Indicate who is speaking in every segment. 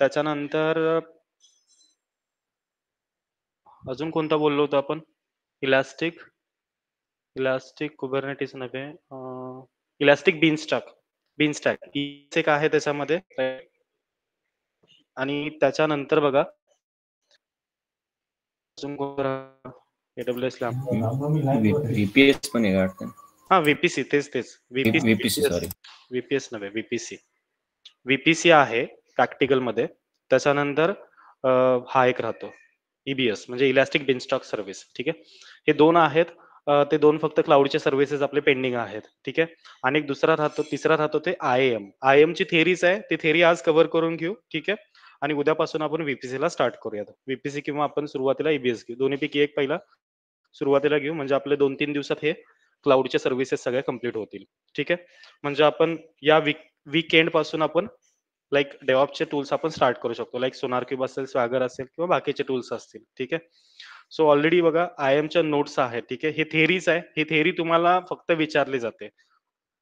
Speaker 1: त्याच्यानंतर अजून कोणता बोललो होतो आपण? इलास्टिक, इलास्टिक कुबरनेटिस नव्हे, इलास्टिक बीनस्टॅक, बीनस्टॅक हीच एक आहे त्याच्यामध्ये. आणि त्याच्यानंतर बघा अजून कोणतं AWSला
Speaker 2: व्हीपीएस पण आहे वाटतं.
Speaker 1: हां, व्हीपीसी तेच.
Speaker 2: व्हीपीसी सॉरी.
Speaker 1: व्हीपीएस नव्हे, व्हीपीसी. व्हीपीसी आहे प्रॅक्टिकलमध्ये. त्याच्यानंतर हा एक राहतो ईबीएस म्हणजे इलास्टिक बिनस्टॉक सर्व्हिस. ठीक आहे. हे 2 आहेत. ते 2 फक्त क्लाउडचे सर्व्हिसेस आपले पेंडिंग आहेत. ठीक आहे. आणि एक दुसरा राहतो, तिसरा राहतो ते आयएएम. आयएएमची थेअरीच आहे. ती थेअरी आज कव्हर करून घेऊ. ठीक आहे. आणि उद्यापासून आपण व्हीपीसीला स्टार्ट करूयात. व्हीपीसी किंवा आपण सुरुवातीला ईबीएस घेऊ. दोन्हीपैकी एक पहिला सुरुवातीला घेऊ म्हणजे आपले 2-3 दिवसात हे क्लाउडचे सर्व्हिसेस सगळे कंप्लीट होतील. ठीक आहे. म्हणजे आपण या वीकेंड पासून आपण लाइक डेव्हऑप्सचे टूल्स आपण स्टार्ट करू शकतो. लाइक सोनार क्यूब असेल, स्वॅगर असेल किंवा बाकीचे टूल्स असतील. ठीक आहे. सो ऑलरेडी बघा आयएमच्या नोट्स आहेत. ठीक आहे. हे थेअरीज आहे. ही थेअरी तुम्हाला फक्त विचारली जाते.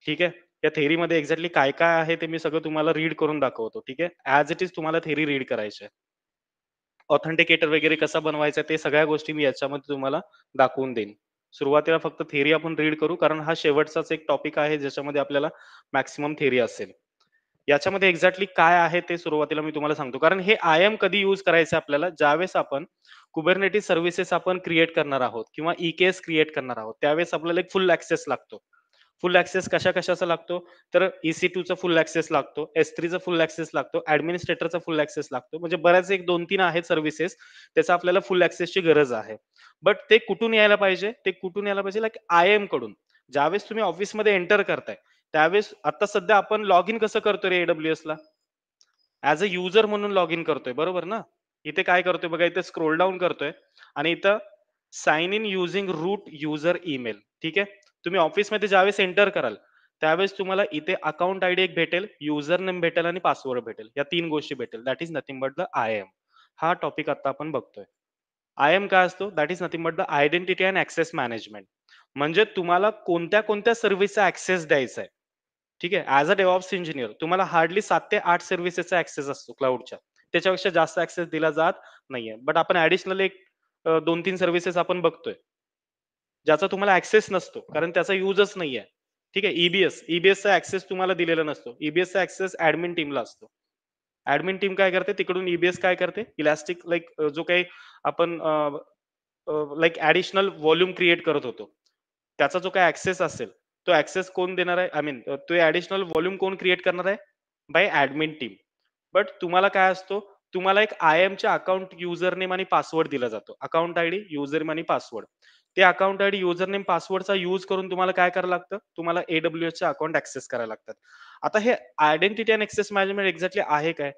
Speaker 1: ठीक आहे. या थेअरीमध्ये एक्झॅक्टली काय-काय आहे ते मी सगळं तुम्हाला रीड करून दाखवतो. ठीक आहे. ॲज इट इज तुम्हाला थेअरी रीड करायची आहे. ऑथेंटिकेटर वगैरे कसा बनवायचा ते सगळ्या गोष्टी मी याच्यामध्ये तुम्हाला दाखवून देईन. सुरुवातीला फक्त थेअरी आपण रीड करू कारण हा शेवटचाच एक टॉपिक आहे ज्याच्यामध्ये आपल्याला मॅक्सिमम थेअरी असेल. याच्यामध्ये एक्झॅक्टली काय आहे ते सुरुवातीला मी तुम्हाला सांगतो. कारण हे आयएम कधी यूज करायचं आपल्याला ज्यावेळेस आपण कुबरनेटिस सर्व्हिसेस आपण क्रिएट करणार आहोत किंवा ईकेएस क्रिएट करणार आहोत. त्यावेळेस आपल्याला एक फुल ॲक्सेस लागतो. फुल ॲक्सेस कशा-कशाचा लागतो? तर EC2चा फुल ॲक्सेस लागतो, S3चा फुल ॲक्सेस लागतो, ॲडमिनिस्ट्रेटरचा फुल ॲक्सेस लागतो. म्हणजे बऱ्याच एक 2-3 आहेत सर्व्हिसेस त्याचा आपल्याला फुल ॲक्सेसची गरज आहे. बट ते कुठून यायला पाहिजे? ते कुठून यायला पाहिजे? लाइक आयएम कडून. ज्यावेळेस तुम्ही ऑफिसमध्ये एंटर करताय, त्यावेळेस आता सध्या आपण लॉग इन कसं करतो रे AWSला? ॲज अ युजर म्हणून लॉग इन करतोय, बरोबर ना? इथे काय करतोय बघा, इथे स्क्रोल डाउन करतोय आणि इथं sign in using root user email. ठीक आहे. तुम्ही ऑफिसमध्ये ज्यावेळेस एंटर कराल, त्यावेळेस तुम्हाला इथे अकाउंट आयडी एक भेटेल, युजर नेम भेटेल आणि पासवर्ड भेटेल. या 3 गोष्टी भेटेल. That is nothing but the IAM. हा टॉपिक आता आपण बघतोय. आयएम काय असतो? That is nothing but the identity and access management. म्हणजे तुम्हाला कोणत्या-कोणत्या सर्व्हिसचा ॲक्सेस द्यायचा आहे. ठीक आहे. ॲज अ डेव्हऑप्स इंजिनिअर तुम्हाला हार्डली 7 ते 8 सर्व्हिसेसचा ॲक्सेस असतो क्लाउडच्या. त्याच्यापेक्षा जास्त ॲक्सेस दिला जात नाहीये. बट आपण ॲडिशनल एक 2-3 सर्व्हिसेस आपण बघतोय. ज्याचा तुम्हाला ॲक्सेस नसतो. कारण त्याचा युजच नाहीये. ठीक आहे. ईबीएसचा ॲक्सेस तुम्हाला दिलेला नसतो. ईबीएसचा ॲक्सेस ॲडमिन टीमला असतो. ॲडमिन टीम काय करते? तिकडून ईबीएस काय करते? इलास्टिक लाइक जो काही आपण लाइक ॲडिशनल व्हॉल्यूम क्रिएट करत होतो. त्याचा जो काही ॲक्सेस असेल, तो ॲक्सेस कोण देणार आहे? आय मीन तो ॲडिशनल व्हॉल्यूम कोण क्रिएट करणार आहे? Bye admin team. बट तुम्हाला काय असतो? तुम्हाला एक आयएमच्या अकाउंट युजर नेम आणि पासवर्ड दिला जातो. अकाउंट आयडी, युजर नेम आणि पासवर्ड. ते अकाउंट आयडी, युजर नेम, पासवर्डचा यूज करून तुम्हाला काय करावं लागतं? तुम्हाला AWSचे अकाउंट ॲक्सेस करायला लागतात. आता हे identity and access management exactly आहे काय?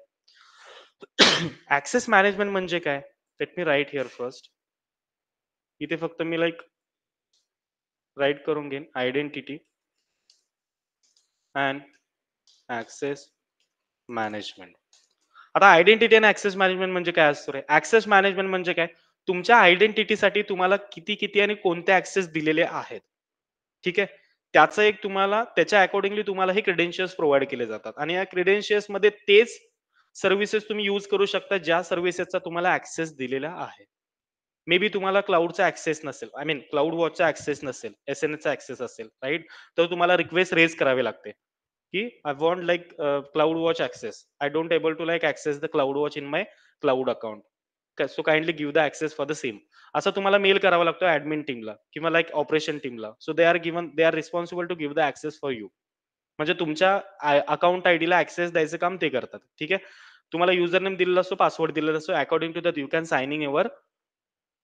Speaker 1: ॲक्सेस मॅनेजमेंट म्हणजे काय? Let me right here first. इथे फक्त मी लाइक राइट करून घेईन आयडेंटिटी अँड ॲक्सेस मॅनेजमेंट. आता आयडेंटिटी अँड ॲक्सेस मॅनेजमेंट म्हणजे काय असतं रे? ॲक्सेस मॅनेजमेंट म्हणजे काय? तुमच्या आयडेंटिटीसाठी तुम्हाला किती आणि कोणते ॲक्सेस दिलेले आहेत. ठीक आहे. त्याचं एक तुम्हाला त्याच्या अकॉर्डिंगली तुम्हाला हे क्रेडेन्शियल्स प्रोव्हाईड केले जातात आणि या क्रेडेन्शियल्समध्ये तेच सर्व्हिसेस तुम्ही यूज करू शकता ज्या सर्व्हिसेसचा तुम्हाला ॲक्सेस दिलेला आहे. मे बी तुम्हाला क्लाउडचा ॲक्सेस नसेल. आय मीन क्लाउड वॉचचा ॲक्सेस नसेल, एसएनएसचा ॲक्सेस असेल, राइट? तर तुम्हाला रिक्वेस्ट रेज करावी लागते, की I want like cloud watch access. I don't able to like access the cloud watch in my cloud account. So kindly give the access for the same. असं तुम्हाला mail करावा लागतो admin टीमला किंवा like operation टीमला. So they are responsible to give the access for you. म्हणजे तुमच्या account आयडीला access द्यायचं काम ते करतात. ठीक आहे. तुम्हाला युजर नेम दिलेला असतो, पासवर्ड दिलेला असतो. According to that you can sign in your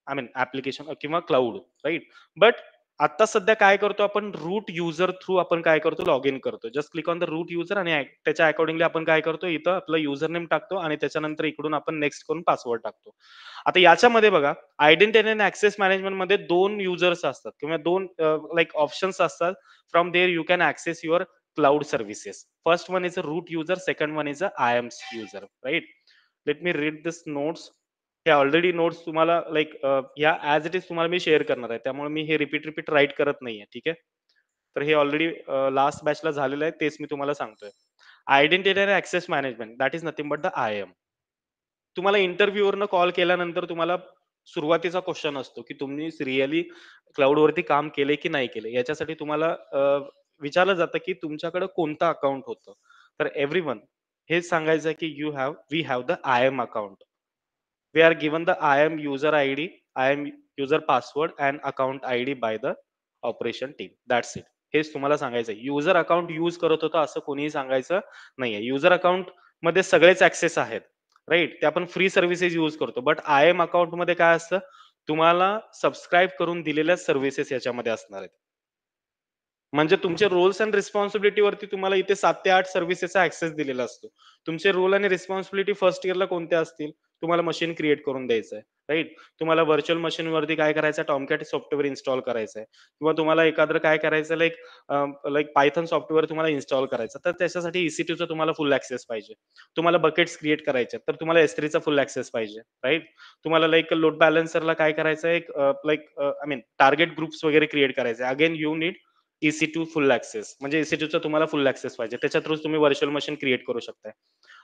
Speaker 1: I mean application किंवा क्लाउड, राइट? बट आता सध्या काय करतो आपण रूट युजर थ्रू आपण काय करतो लॉग इन करतो. Just click on the root user आणि त्याच्या अकॉर्डिंगली आपण काय करतो इथं आपलं युजर नेम टाकतो आणि त्याच्यानंतर इकडून आपण नेक्स्ट करून पासवर्ड टाकतो. आता याच्यामध्ये बघा आयडेंटिटी अँड ॲक्सेस मॅनेजमेंटमध्ये 2 युजर्स असतात किंवा 2 लाइक ऑप्शन्स असतात. From there you can access your cloud services. First one is a root user, second one is a IAM user, right? Let me read this notes. हे already notes तुम्हाला like या as it is तुम्हाला मी share करणार आहे. त्यामुळे मी हे repeat right करत नाहीये. ठीक आहे. तर हे ऑलरेडी लास्ट बॅचला झालेलं आहे. तेच मी तुम्हाला सांगतोय. Identity and access management that is nothing but the IAM. तुम्हाला इंटरव्ह्यूवरनं कॉल केल्यानंतर तुम्हाला सुरुवातीचा क्वेश्चन असतो की तुम्ही रिअली क्लाउडवरती काम केले की नाही केले. याच्यासाठी तुम्हाला विचारलं जातं की तुमच्याकडे कोणतं अकाउंट होतं. तर एव्हरीवन हेच सांगायचं की we have the IAM account. We are given the IAM user ID, IAM user password and account ID by the operation team. That's it. हेच तुम्हाला सांगायचं आहे. युजर अकाउंट यूज करत होता असं कोणीही सांगायचं नाहीये. युजर अकाउंट मध्ये सगळेच ऍक्सेस आहेत. राइट? ते आपण फ्री सर्व्हिसेस यूज करतो. बट IAM अकाउंट मध्ये काय असतं? तुम्हाला सबस्क्राईब करून दिलेल्या सर्व्हिसेस याच्यामध्ये असणार आहेत. म्हणजे तुमचे रोल्स अँड रिस्पॉन्सिबिलिटी वरती तुम्हाला इथे 7 ते 8 सर्व्हिसेसचा ऍक्सेस दिलेला असतो. तुमचे रोल आणि रिस्पॉन्सिबिलिटी फर्स्ट इयरला कोणत्या असतील? तुम्हाला मशीन क्रिएट करून द्यायचं आहे, राइट? तुम्हाला व्हर्चुअल मशीनवरती काय करायचं आहे? टॉमकॅट सॉफ्टवेअर इन्स्टॉल करायचं आहे किंवा तुम्हाला एखादं काय करायचं लाइक पायथन सॉफ्टवेअर तुम्हाला इन्स्टॉल करायचं. तर त्याच्यासाठी EC2चा तुम्हाला फुल ऍक्सेस पाहिजे. तुम्हाला बकेट्स क्रिएट करायचे तर तुम्हाला S3चा फुल ऍक्सेस पाहिजे, राइट? तुम्हाला लाइक लोड बॅलन्सरला काय करायचं आहे? आय मीन टार्गेट ग्रुप्स वगैरे क्रिएट करायचे. Again you need EC2 full access म्हणजे EC2चा तुम्हाला फुल ऍक्सेस पाहिजे. त्याच्या थ्रू तुम्ही व्हर्चुअल मशीन क्रिएट करू शकताय.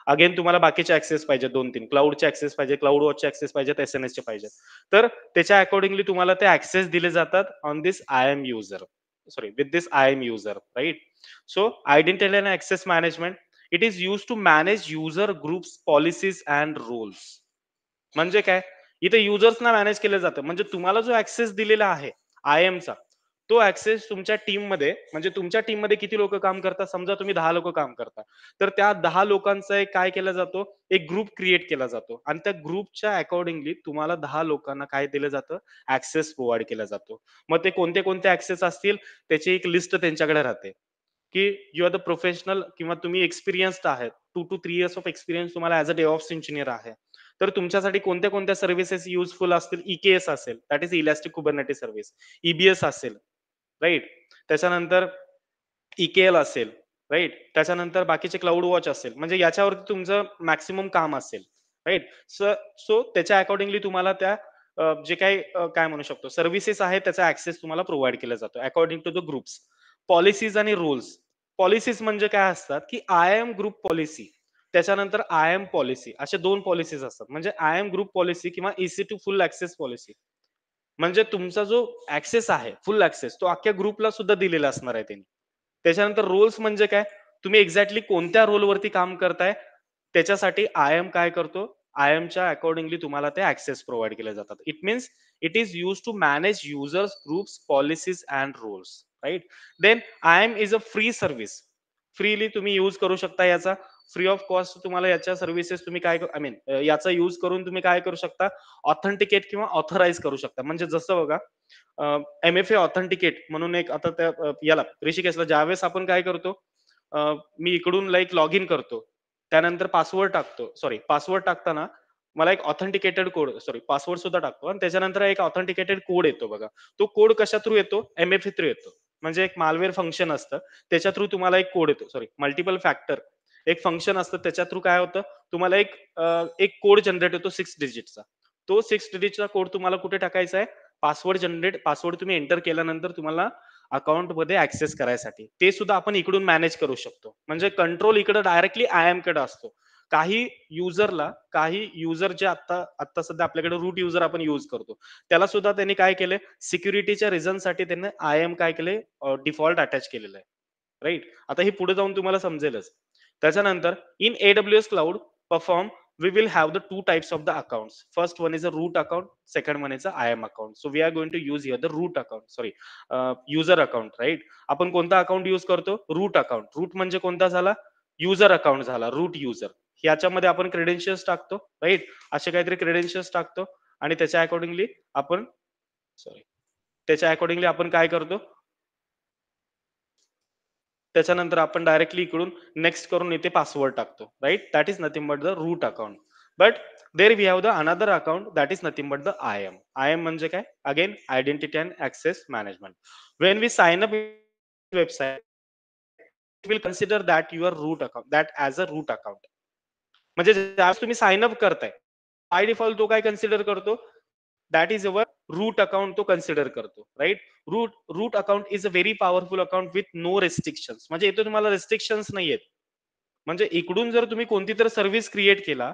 Speaker 1: अगेन तुम्हाला बाकीचे ऍक्सेस पाहिजे 2-3 क्लाउडचे ऍक्सेस पाहिजे, क्लाउड वॉचचे ऍक्सेस पाहिजेत, SNSचे पाहिजेत. तर त्याच्या अकॉर्डिंगली तुम्हाला ते ऍक्सेस दिले जातात on this IAM user. Sorry with this IAM user, right? So identity and access management it is used to manage user groups, policies and roles. म्हणजे काय? इथे युजर्सना मॅनेज केलं जातं. म्हणजे तुम्हाला जो ऍक्सेस दिलेला आहे IAMचा, तो ऍक्सेस तुमच्या टीममध्ये म्हणजे तुमच्या टीममध्ये किती लोकं काम करतात? समजा तुम्ही 10 लोकं काम करता. तर त्या 10 लोकांचा एक काय केला जातो? एक ग्रुप क्रिएट केला जातो आणि त्या ग्रुपच्या अकॉर्डिंगली तुम्हाला 10 लोकांना काय दिलं जातं? ऍक्सेस प्रोव्हाईड केला जातो. मग ते कोणते-कोणते ऍक्सेस असतील त्याची एक लिस्ट त्यांच्याकडे राहते. की यू आर द प्रोफेशनल किंवा तुम्ही एक्सपिरियन्स्ड आहेत. 2 to 3 इयर्स ऑफ एक्सपिरियन्स तुम्हाला ॲज अ DevOps इंजिनियर आहे. तर तुमच्यासाठी कोणत्या-कोणत्या सर्व्हिसेस युजफुल असतील? EKS असेल, that is elastic Kubernetes service. EBS असेल, राइट? त्याच्यानंतर EKL असेल, राइट? त्याच्यानंतर बाकीचे क्लाउड वॉच असेल. म्हणजे याच्यावरती तुमचं मॅक्सिमम काम असेल, राइट? सो त्याच्या अकॉर्डिंगली तुम्हाला त्या जे काही काय म्हणू शकतो सर्व्हिसेस आहेत त्याचा ऍक्सेस तुम्हाला प्रोव्हाईड केला जातो according to the groups. Policies आणि रूल्स. पॉलिसीज म्हणजे काय असतात, की IAM ग्रुप पॉलिसी, त्याच्यानंतर IAM पॉलिसी असे 2 पॉलिसीज असतात. म्हणजे IAM ग्रुप पॉलिसी किंवा EC2 फुल ऍक्सेस पॉलिसी. म्हणजे तुमचा जो ऍक्सेस आहे, फुल ऍक्सेस तो अख्ख्या ग्रुपला सुद्धा दिलेला असणार आहे त्यांनी. त्याच्यानंतर रोल्स म्हणजे काय? तुम्ही एक्झॅक्टली कोणत्या रोलवरती काम करताय, त्याच्यासाठी IAM काय करतो? IAMच्या अकॉर्डिंगली तुम्हाला ते ऍक्सेस प्रोव्हाईड केले जातात. It means it is used to manage users, groups, policies and roles, right? Then IAM is a free service. Freely तुम्ही यूज करू शकता याचा. फ्री ऑफ कॉस्ट तुम्हाला याच्या सर्व्हिसेस तुम्ही काय आय मीन याचा यूज करून तुम्ही काय करू शकता? ऑथेंटिकेट किंवा ऑथराइज करू शकता. म्हणजे जसं बघा MFA ऑथेंटिकेट म्हणून एक आता त्या याला ऋषिकेशला ज्यावेळेस आपण काय करतो मी इकडून लाइक लॉग इन करतो. त्यानंतर पासवर्ड टाकतो. सॉरी पासवर्ड टाकताना मला एक ऑथेंटिकेटेड कोड सॉरी पासवर्ड सुद्धा टाकतो आणि त्याच्यानंतर एक ऑथेंटिकेटेड कोड येतो बघा. तो कोड कशा थ्रू येतो? MFA थ्रू येतो. म्हणजे एक मालवेअर फंक्शन असतं. त्याच्या थ्रू तुम्हाला एक कोड येतो. सॉरी मल्टिपल फॅक्टर एक फंक्शन असतं त्याच्या थ्रू काय होतं? तुम्हाला एक कोड जनरेट होतो 6 डिजिटचा. तो 6 डिजिटचा कोड तुम्हाला कुठे टाकायचा आहे? पासवर्ड तुम्ही एंटर केल्यानंतर तुम्हाला अकाउंटमध्ये ऍक्सेस करायसाठी. ते सुद्धा आपण इकडून मॅनेज करू शकतो. म्हणजे कंट्रोल इकडे डायरेक्टली IAM कडे असतो. काही युजर जे आता सध्या आपल्याकडे रूट युजर आपण यूज करतो. त्याला सुद्धा त्यांनी काय केलंय? सिक्युरिटीच्या रिझनसाठी त्यांनी IAM काय केलंय? डिफॉल्ट अटॅच केलेलं आहे. राइट? आता हे पुढे जाऊन तुम्हाला समजेलच. त्याच्यानंतर in AWS cloud perform we will have the two types of the accounts. First one is a root account, second one is a IAM account. So we are going to use here the root account, sorry, user account, right? आपण कोणता account use करतो? Root account. Root म्हणजे कोणता झाला? User account झाला, root user. याच्यामध्ये आपण credentials टाकतो, राइट? असे काहीतरी क्रेडेन्शियल्स टाकतो आणि त्याच्या अकॉर्डिंगली आपण सॉरी त्याच्या अकॉर्डिंगली आपण काय करतो? त्याच्यानंतर आपण डायरेक्टली इकडून नेक्स्ट करून इथे पासवर्ड टाकतो, right? That is nothing but the root account. But there we have the another account that is nothing but the IAM. IAM म्हणजे काय? Again identity and access management. When we sign up website will consider that your root account that as a root account. म्हणजे ज्यावेळेस तुम्ही sign up करताय by default तो काय consider करतो? That is our root account तो consider करतो, right? Route account is a very powerful account with no restrictions. म्हणजे इथे तुम्हाला रेस्ट्रिक्शन्स नाहीयेत. म्हणजे इकडून जर तुम्ही कोणती तर सर्व्हिस क्रिएट केला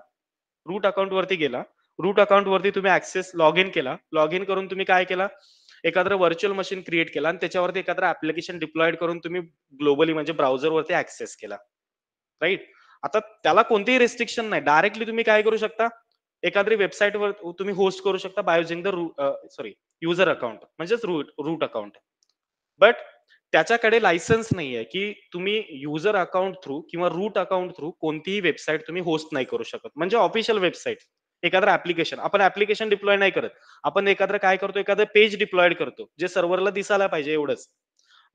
Speaker 1: रूट अकाउंट वरती गेला, रूट अकाउंट वरती तुम्ही ऍक्सेस लॉग इन केला, लॉग इन करून तुम्ही काय केला, एखादं व्हर्च्युअल मशीन क्रिएट केला आणि त्याच्यावरती एखादं ऍप्लिकेशन डिप्लॉइड करून तुम्ही ग्लोबली म्हणजे ब्राउझरवरती ऍक्सेस केला, राईट. आता त्याला कोणतेही रेस्ट्रिक्शन नाही, डायरेक्टली तुम्ही काय करू शकता, एखादी वेबसाईटवर तुम्ही होस्ट करू शकता by using the sorry user account म्हणजेच रूट रूट अकाउंट. बट त्याच्याकडे लायसन्स नाहीये की तुम्ही युजर अकाउंट थ्रू किंवा रूट अकाउंट थ्रू कोणतीही वेबसाईट तुम्ही होस्ट नाही करू शकत, म्हणजे ऑफिशियल वेबसाईट. एखादं ऍप्लिकेशन आपण ऍप्लिकेशन डिप्लॉय नाही करत, आपण एखादं काय करतो, एखादं पेज डिप्लॉइड करतो जे सर्व्हरला दिसायला पाहिजे एवढंच.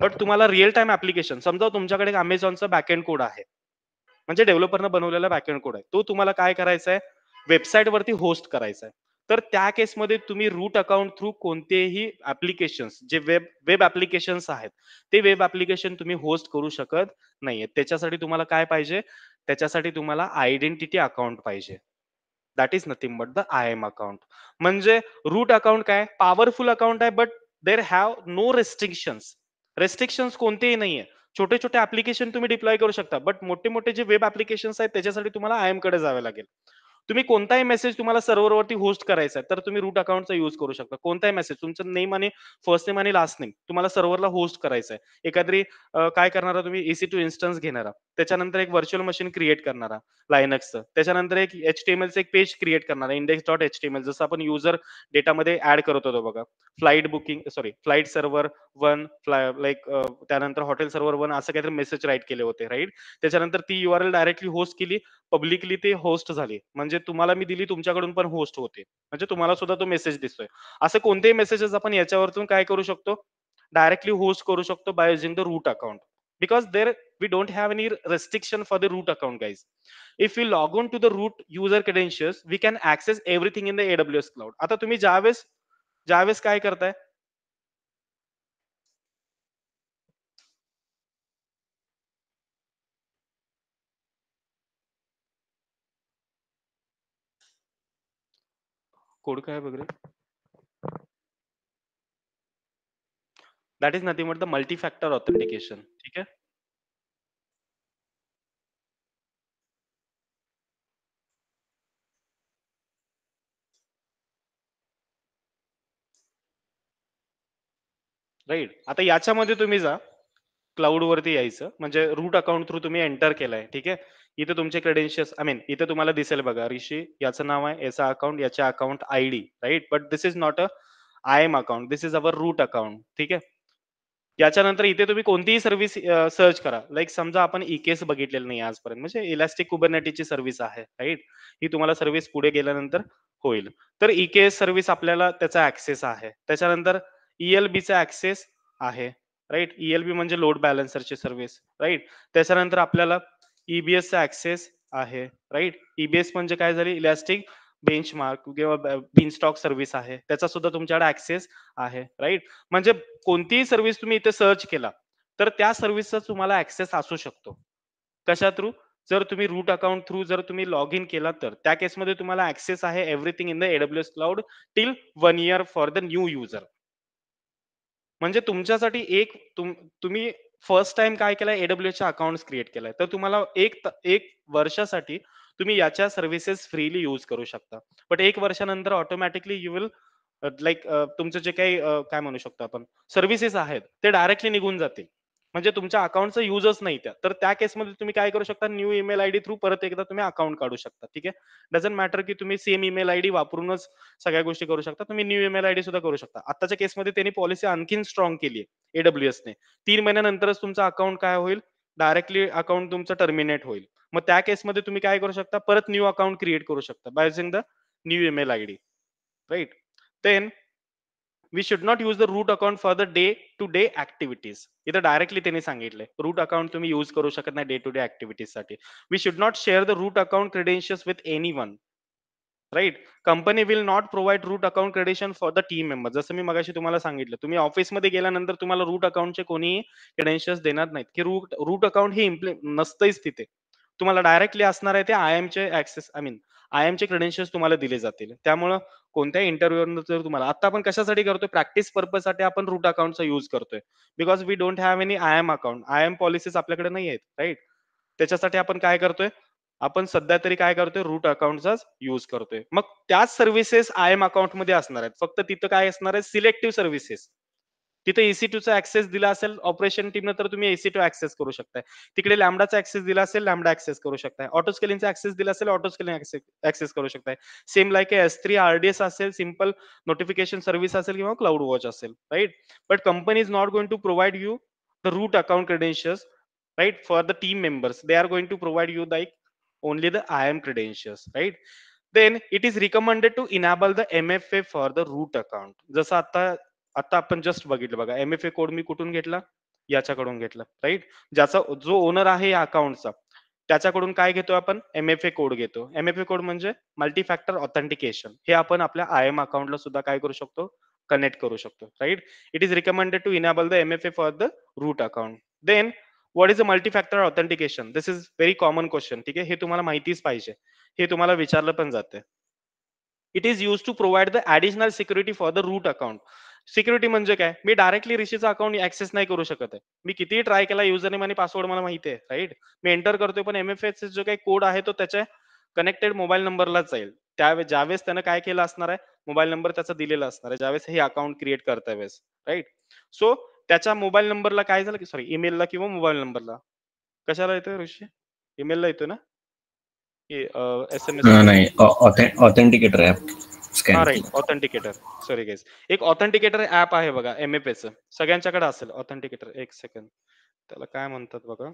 Speaker 1: बट तुम्हाला रिअल टाइम ऍप्लिकेशन, समजा तुमच्याकडे अमेझॉनचा बॅकएंड कोड आहे, म्हणजे डेव्हलपरनं बनवलेला बॅकएंड कोड आहे, तो तुम्हाला काय करायचा आहे, वेबसाईट वरती होस्ट करायचा आहे. तर त्या केसमध्ये तुम्ही रूट अकाउंट थ्रू कोणतेही ऍप्लिकेशन्स जे वेब वेब ऍप्लिकेशन्स आहेत, ते वेब ऍप्लिकेशन तुम्ही होस्ट करू शकत नाहीये. त्याच्यासाठी तुम्हाला काय पाहिजे, त्याच्यासाठी तुम्हाला आयडेंटिटी अकाउंट पाहिजे. That is nothing but the I M account. म्हणजे रूट अकाउंट काय पॉवरफुल अकाउंट आहे, but there have no restrictions. Restrictions कोणतेही नाहीये. छोटे छोटे ऍप्लिकेशन तुम्ही डिप्लॉय करू शकता, बट मोठे मोठे जे वेब ऍप्लिकेशन्स आहेत त्याच्यासाठी तुम्हाला आय एम कडे जावे लागेल. तुम्ही कोणताही मेसेज तुम्हाला सर्व्हरवरती होस्ट करायचा आहे, तर तुम्ही रूट अकाउंटचा यूज करू शकता. कोणताही मेसेज तुमचं नेम आणि फर्स्ट नेम आणि लास्ट नेम तुम्हाला सर्व्हरला होस्ट करायचं आहे. एखादी काय करणारा तुम्ही EC2 इन्स्टन्स घेणारा, त्याच्यानंतर एक व्हर्च्युअल मशीन क्रिएट करणारा लायनक्सचं, त्याच्यानंतर एक HTMLचं एक पेज क्रिएट करणारा index.html, जसं आपण युजर डेटामध्ये ऍड करत होतो बघा. Flight booking sorry flight server one like त्यानंतर हॉटेल सर्व्हर वन असं काहीतरी मेसेज राईट केले होते, राईट. त्याच्यानंतर ती URL डायरेक्टली होस्ट केली, पब्लिकली ते होस्ट झाली, म्हणजे तुम्हाला मी दिली, तुमच्याकडून पण होस्ट होते, म्हणजे तुम्हाला सुद्धा तो मेसेज दिसतोय. असे कोणतेही मेसेजेस आपण याच्यावरतून काय करू शकतो, डायरेक्टली होस्ट करू शकतो by using the root account. Because there we don't have any restriction for the root account, guys. If we log on to the root user credentials, we can access everything in the AWS cloud. आता तुम्ही ज्यावेळेस ज्यावेळेस काय करताय, code काय वगैरे, that is nothing but the multi factor authentication. ठीक आहे. राईट. आता याच्यामध्ये तुम्ही जा, क्लाउड वरती यायचं, म्हणजे रूट अकाउंट थ्रू तुम्ही एंटर केलाय, ठीक आहे. इथे तुमचे क्रेडेन्शियल्स आय मीन इथे तुम्हाला दिसेल बघा, ऋषी याचं नाव आहे, याचा अकाउंट, याच्या account ID, right. But this is not a I M account, this is our root account. ठीक आहे. याच्यानंतर इथे तुम्ही कोणतीही सर्व्हिस सर्च करा, लाईक समजा आपण इकेस बघितलेलं नाही आजपर्यंत, म्हणजे इलास्टिक कुबरनेटिसची सर्व्हिस आहे, राईट. ही तुम्हाला सर्व्हिस पुढे गेल्यानंतर होईल. तर इकेएस सर्व्हिस आपल्याला त्याचा ऍक्सेस आहे. त्याच्यानंतर ELBचा ऍक्सेस आहे, राईट. ELB म्हणजे लोड बॅलन्सरची सर्व्हिस, राईट. त्याच्यानंतर आपल्याला EBSचा ऍक्सेस आहे, राईट. EBS म्हणजे काय झाली, इलास्टिक बेंचमार्क किंवा बिनस्टॉक सर्व्हिस आहे, त्याचा सुद्धा तुमच्याकडे ऍक्सेस आहे, राईट. म्हणजे कोणतीही सर्व्हिस तुम्ही इथे सर्च केला, तर त्या सर्व्हिसचा तुम्हाला ऍक्सेस असू शकतो. कशा थ्रू, जर तुम्ही रूट अकाउंट थ्रू जर तुम्ही लॉग इन केला, तर त्या केसमध्ये तुम्हाला ऍक्सेस आहे everything in the AWS cloud till 1 year for the new user. म्हणजे तुमच्यासाठी तुम्ही फर्स्ट टाइम काय केलंय, AWS अकाउंट क्रिएट केलाय, तर तुम्हाला एक वर्षासाठी तुम्ही याच्या सर्व्हिसेस फ्रीली यूज करू शकता. बट एक वर्षानंतर ऑटोमॅटिकली यू विल लाईक तुमचं जे काही काय म्हणू शकतो आपण सर्व्हिसेस आहेत, ते डायरेक्टली निघून जातील. म्हणजे तुमच्या अकाउंटचा युजच नाही त्या, तर त्या केसमध्ये तुम्ही काय करू शकता, न्यू ईमेल आयडी थ्रू परत एकदा तुम्ही अकाउंट काढू शकता. ठीक आहे. डझंट मॅटर की तुम्ही सेम ईमेल आयडी वापरूनच सगळ्या गोष्टी करू शकता, तुम्ही न्यू ईमेल आयडी सुद्धा करू शकता. आताच्या केसमध्ये त्यांनी पॉलिसी आणखीन स्ट्रॉंग केली आहे AWSने. 3 महिन्यानंतरच तुमचं अकाउंट काय होईल, डायरेक्टली अकाउंट तुमचं टर्मिनेट होईल. मग त्या केसमध्ये तुम्ही काय करू शकता, परत न्यू अकाउंट क्रिएट करू शकता by using the new email ID, right. Then we should not use the root account for the day to day activities. इथं डायरेक्टली त्यांनी सांगितलंय रूट अकाउंट तुम्ही यूज करू शकत नाही डे टू डे ऍक्टिव्हिटीजसाठी. We should not share the root account credentials with anyone, right. Company will not provide root account credential for the team member. जसं मी मगाशी तुम्हाला सांगितलं, तुम्ही ऑफिसमध्ये गेल्यानंतर तुम्हाला रूट अकाउंटचे कोणीही क्रेडेन्शियल्स देणार नाहीत, की रूट रूट अकाउंट हे नसतंच तिथे. तुम्हाला डायरेक्टली असणार आहे ते IAM चे ऍक्सेस आय मीन IAM चे क्रेडेन्शियल्स तुम्हाला दिले जातील. त्यामुळं कोणत्याही इंटरव्ह्यूवर जर तुम्हाला, आता आपण कशासाठी करतोय, प्रॅक्टिस पर्पजसाठी आपण रूट अकाउंटचा यूज करतोय. Because we don't have any IAM account, IAM policies आपल्याकडे नाही आहेत, राईट. त्याच्यासाठी आपण काय करतोय, आपण सध्या तरी काय करतोय, रूट अकाउंटचाच यूज करतोय. मग त्याच सर्व्हिसेस IAM अकाउंट मध्ये असणार आहेत. फक्त तिथं काय असणार आहे, सिलेक्टिव्ह सर्व्हिसेस. तिथे EC2 चा ऍक्सेस दिला असेल ऑपरेशन टीमनं, तर तुम्ही EC2 ऍक्सेस करू शकताय. तिकडे लॅम्डाचा ऍक्सेस दिला असेल, लॅम्डा ऍक्सेस करू शकताय. ऑटो स्केलिंगचा ऍक्सेस दिला असेल, ऑटो स्केलिंग ऍक्सेस करू शकताय. सेम लाईक S3 RDS असेल, सिंपल नोटिफिकेशन सर्व्हिस असेल किंवा क्लाउड वॉच असेल, right. But company is not going to provide you the root account credentials, right, for the team members. They are going to provide you like only the IAM credentials, right. Then it is recommended to enable the MFA for the root account. जसं आता आता आपण just बघितलं बघा, MFA code मी कुठून घेतला, याच्याकडून घेतला, राईट. ज्याचा जो ओनर आहे या अकाउंटचा, त्याच्याकडून काय घेतो आपण, MFA कोड घेतो. MFA कोड म्हणजे मल्टी फॅक्टर ऑथेंटिकेशन. हे आपण आपल्या IAM अकाउंटला सुद्धा काय करू शकतो, कनेक्ट करू शकतो, right. It is recommended to enable the MFA for the root account. Then what is a multi factor authentication, this is very common question. ठीक आहे, हे तुम्हाला माहितीच पाहिजे, हे तुम्हाला विचारलं पण जाते. It is use to provide the additional security for the root account. Security म्हणजे काय, मी डायरेक्टली ऋषीचा अकाउंट ऍक्सेस नाही करू शकत आहे. मी कितीही ट्राय केला, युजर नेम आणि पासवर्ड मला माहिती आहे, राईट. मी एंटर करतोय, पण MFA जो काही कोड आहे तो त्याच्या कनेक्टेड मोबाईल नंबरलाच जाईल. ज्यावेळेस त्यानं काय केलं असणार आहे, मोबाईल नंबर त्याचा दिलेला असणार आहे ज्यावेळेस हे अकाउंट क्रिएट करता वेळेस, राईट. सो त्याच्या मोबाईल नंबरला काय झालं की, सॉरी, ईमेलला किंवा मोबाईल नंबरला कशाला येतोय ऋषी, ईमेलला येतोय ना, की SMS?
Speaker 2: नाही, ऑथेंटिकेटर ऍप
Speaker 1: हा,
Speaker 2: स्कॅन
Speaker 1: राईट,
Speaker 2: केलं.
Speaker 1: ऑथेंटिकेटर. सॉरी गाईज, एक ऑथेंटिकेटर ऍप आहे बघा MFAचं, सगळ्यांच्याकडे असेल ऑथेंटिकेटर. एक सेकंड, त्याला काय म्हणतात बघा.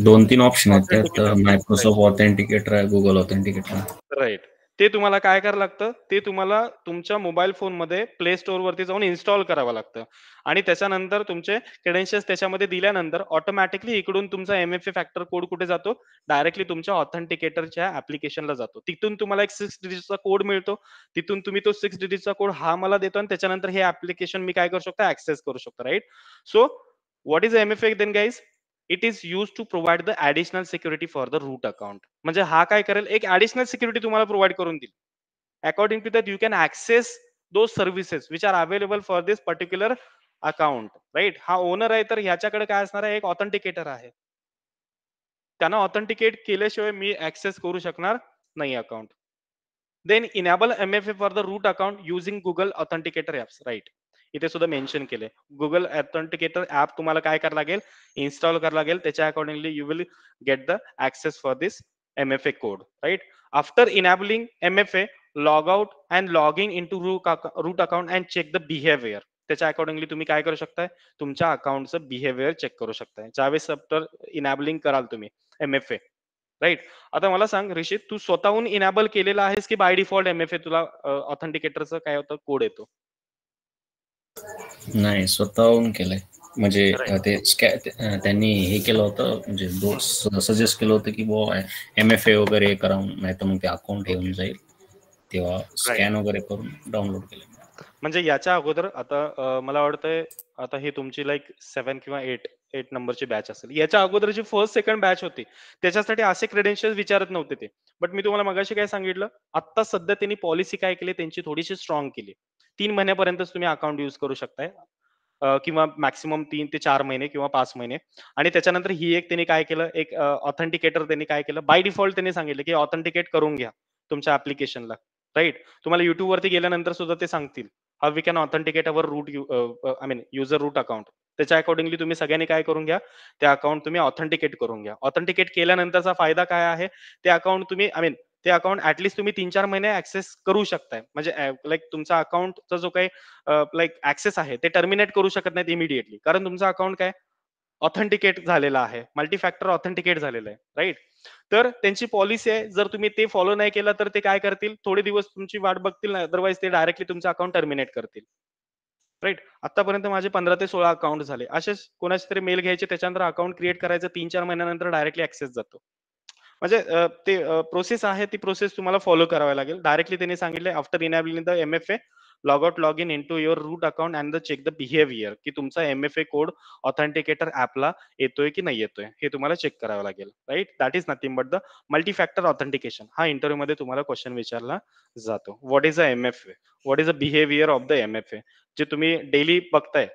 Speaker 2: 2-3 ऑप्शन आहेत त्यात.
Speaker 1: ऑथेंटिकेटर,
Speaker 2: मायक्रोसॉफ्ट ऑथेंटिकेटर आहे, गुगल ऑथेंटिकेटर आहे.
Speaker 1: राईट. ते तुम्हाला काय करावं लागतं, ते तुम्हाला तुमच्या मोबाईल फोनमध्ये प्ले स्टोअर वरती जाऊन इन्स्टॉल करावं लागतं. आणि त्याच्यानंतर तुमचे क्रेडेन्शियल्स त्याच्यामध्ये दिल्यानंतर ऑटोमॅटिकली इकडून तुमचा MFA फॅक्टर कोड कुठे जातो, डायरेक्टली तुमच्या ऑथेंटिकेटरच्या ऍप्लिकेशनला जातो. तिथून तुम्हाला एक 6 डिजिटचा कोड मिळतो. तिथून तुम्ही तो 6 डिजिटचा कोड हा मला देतो, आणि त्याच्यानंतर हे ऍप्लिकेशन मी काय करू शकतो, ऍक्सेस करू शकतो, right. So what is MFA then guys, it is use to provide the additional security for the root account. म्हणजे हा काय करेल, एक ऍडिशनल सिक्युरिटी तुम्हाला प्रोव्हाइड करून देईल. According to that you can access those services which are available for this particular account, right. हा owner आहे, तर ह्याच्याकडे काय असणार आहे, एक ऑथेंटिकेटर आहे. त्यांना ऑथेंटिकेट केल्याशिवाय मी ऍक्सेस करू शकणार नाही account. Then enable MFA for the root account using Google authenticator apps, right. इथे सुद्धा मेन्शन केले, गुगल ऑथेंटिकेटर ऍप तुम्हाला काय करावं लागेल, इन्स्टॉल करावं लागेल. त्याच्या accordingly you will get the access for this MFA code, right. After enabling MFA, log out and log in to root account and check the behaviour. त्याच्या accordingly तुम्ही काय करू शकताय, तुमच्या अकाउंटचं बिहेवियर चेक करू शकताय ज्यावेळेस आफ्टर इनेबलिंग कराल तुम्ही MFA, राईट. आता मला सांग ऋषी, तू स्वतःहून इनेबल केलेला आहेस की बाय डिफॉल्ट MFA तुला ऑथेंटिकेटरचं काय होतं, कोड येतो?
Speaker 2: नाही, स्वतःहून केलंय. म्हणजे
Speaker 1: राईट.
Speaker 2: त्यांनी हे केलं होतं, म्हणजे सजेस्ट केलं होतं की बुवा MFA वगैरे करा, नाही तर मग ते अकाउंट
Speaker 1: ओके.
Speaker 2: येऊन जाईल, तेव्हा
Speaker 1: राईट.
Speaker 2: स्कॅन वगैरे करून डाउनलोड केलं.
Speaker 1: म्हणजे याच्या अगोदर आता मला वाटतंय आता हे तुमची लाईक 7 किंवा 8 नंबरची बॅच असेल. याच्या अगोदरची फर्स्ट सेकंड बॅच होती, त्याच्यासाठी असे क्रेडेन्शियल विचारत नव्हते ते. बट मी तुम्हाला मगाशी काय सांगितलं, आता सध्या त्यांनी पॉलिसी काय केली, त्यांची थोडीशी स्ट्रॉंग केली. 3 महिन्यापर्यंतच तुम्ही अकाउंट युज करू शकताय, किंवा मॅक्सिमम 3 ते 4 महिने किंवा 5 महिने. आणि त्याच्यानंतर ही एक त्यांनी काय केलं, एक ऑथेंटिकेटर त्यांनी काय केलं, बाय डिफॉल्ट त्यांनी सांगितलं की ऑथेंटिकेट करून घ्या तुमच्या ऍप्लिकेशनला, राईट. तुम्हाला युट्यूब वरती गेल्यानंतर सुद्धा ते सांगतील how we can authenticate our root, I mean user root account. त्याच्या अकॉर्डिंगली तुम्ही सगळ्यांनी काय करून घ्या, ते अकाउंट तुम्ही ऑथेंटिकेट करून घ्या. ऑथेंटिकेट केल्यानंतरचा फायदा काय आहे, ते अकाउंट तुम्ही, आय मीन ते अकाउंट ऍटलीस्ट तुम्ही 3-4 महिने ऍक्सेस करू शकताय. म्हणजे लाईक तुमचा अकाउंटचा जो काही लाईक ऍक्सेस आहे ते टर्मिनेट करू शकत नाहीत इमिडिएटली, कारण तुमचं अकाउंट काय ऑथेंटिकेट झालेला आहे, मल्टी फॅक्टर ऑथेंटिकेट झालेलं आहे, राईट. तर त्यांची पॉलिसी आहे, जर तुम्ही ते फॉलो नाही केलं तर ते काय करतील, थोडे दिवस तुमची वाट बघतील, अदरवाईज ते डायरेक्टली तुमचं अकाउंट टर्मिनेट करतील, राईट. आतापर्यंत माझे 15 ते 16 अकाउंट झाले. असेच कोणाचे तरी मेल घ्यायचे, त्याच्यानंतर अकाउंट क्रिएट करायचं, 3-4 महिन्यानंतर डायरेक्टली ऍक्सेस जातो. म्हणजे ते प्रोसेस आहे, ती प्रोसेस तुम्हाला फॉलो करावी लागेल. डायरेक्टली त्यांनी सांगितले after enabling the MFA, log out log in to your root account and the check the behaviour, की तुमचा MFA कोड ऑथेंटिकेटर ऍपला येतोय की नाही येतोय, हे तुम्हाला चेक करावं लागेल, right. That is nothing but the multi factor authentication. हा इंटरव्ह्यू मध्ये तुम्हाला क्वेश्चन विचारला जातो. What is a MFA, what is a behaviour of the MFA, जे तुम्ही डेली बघताय,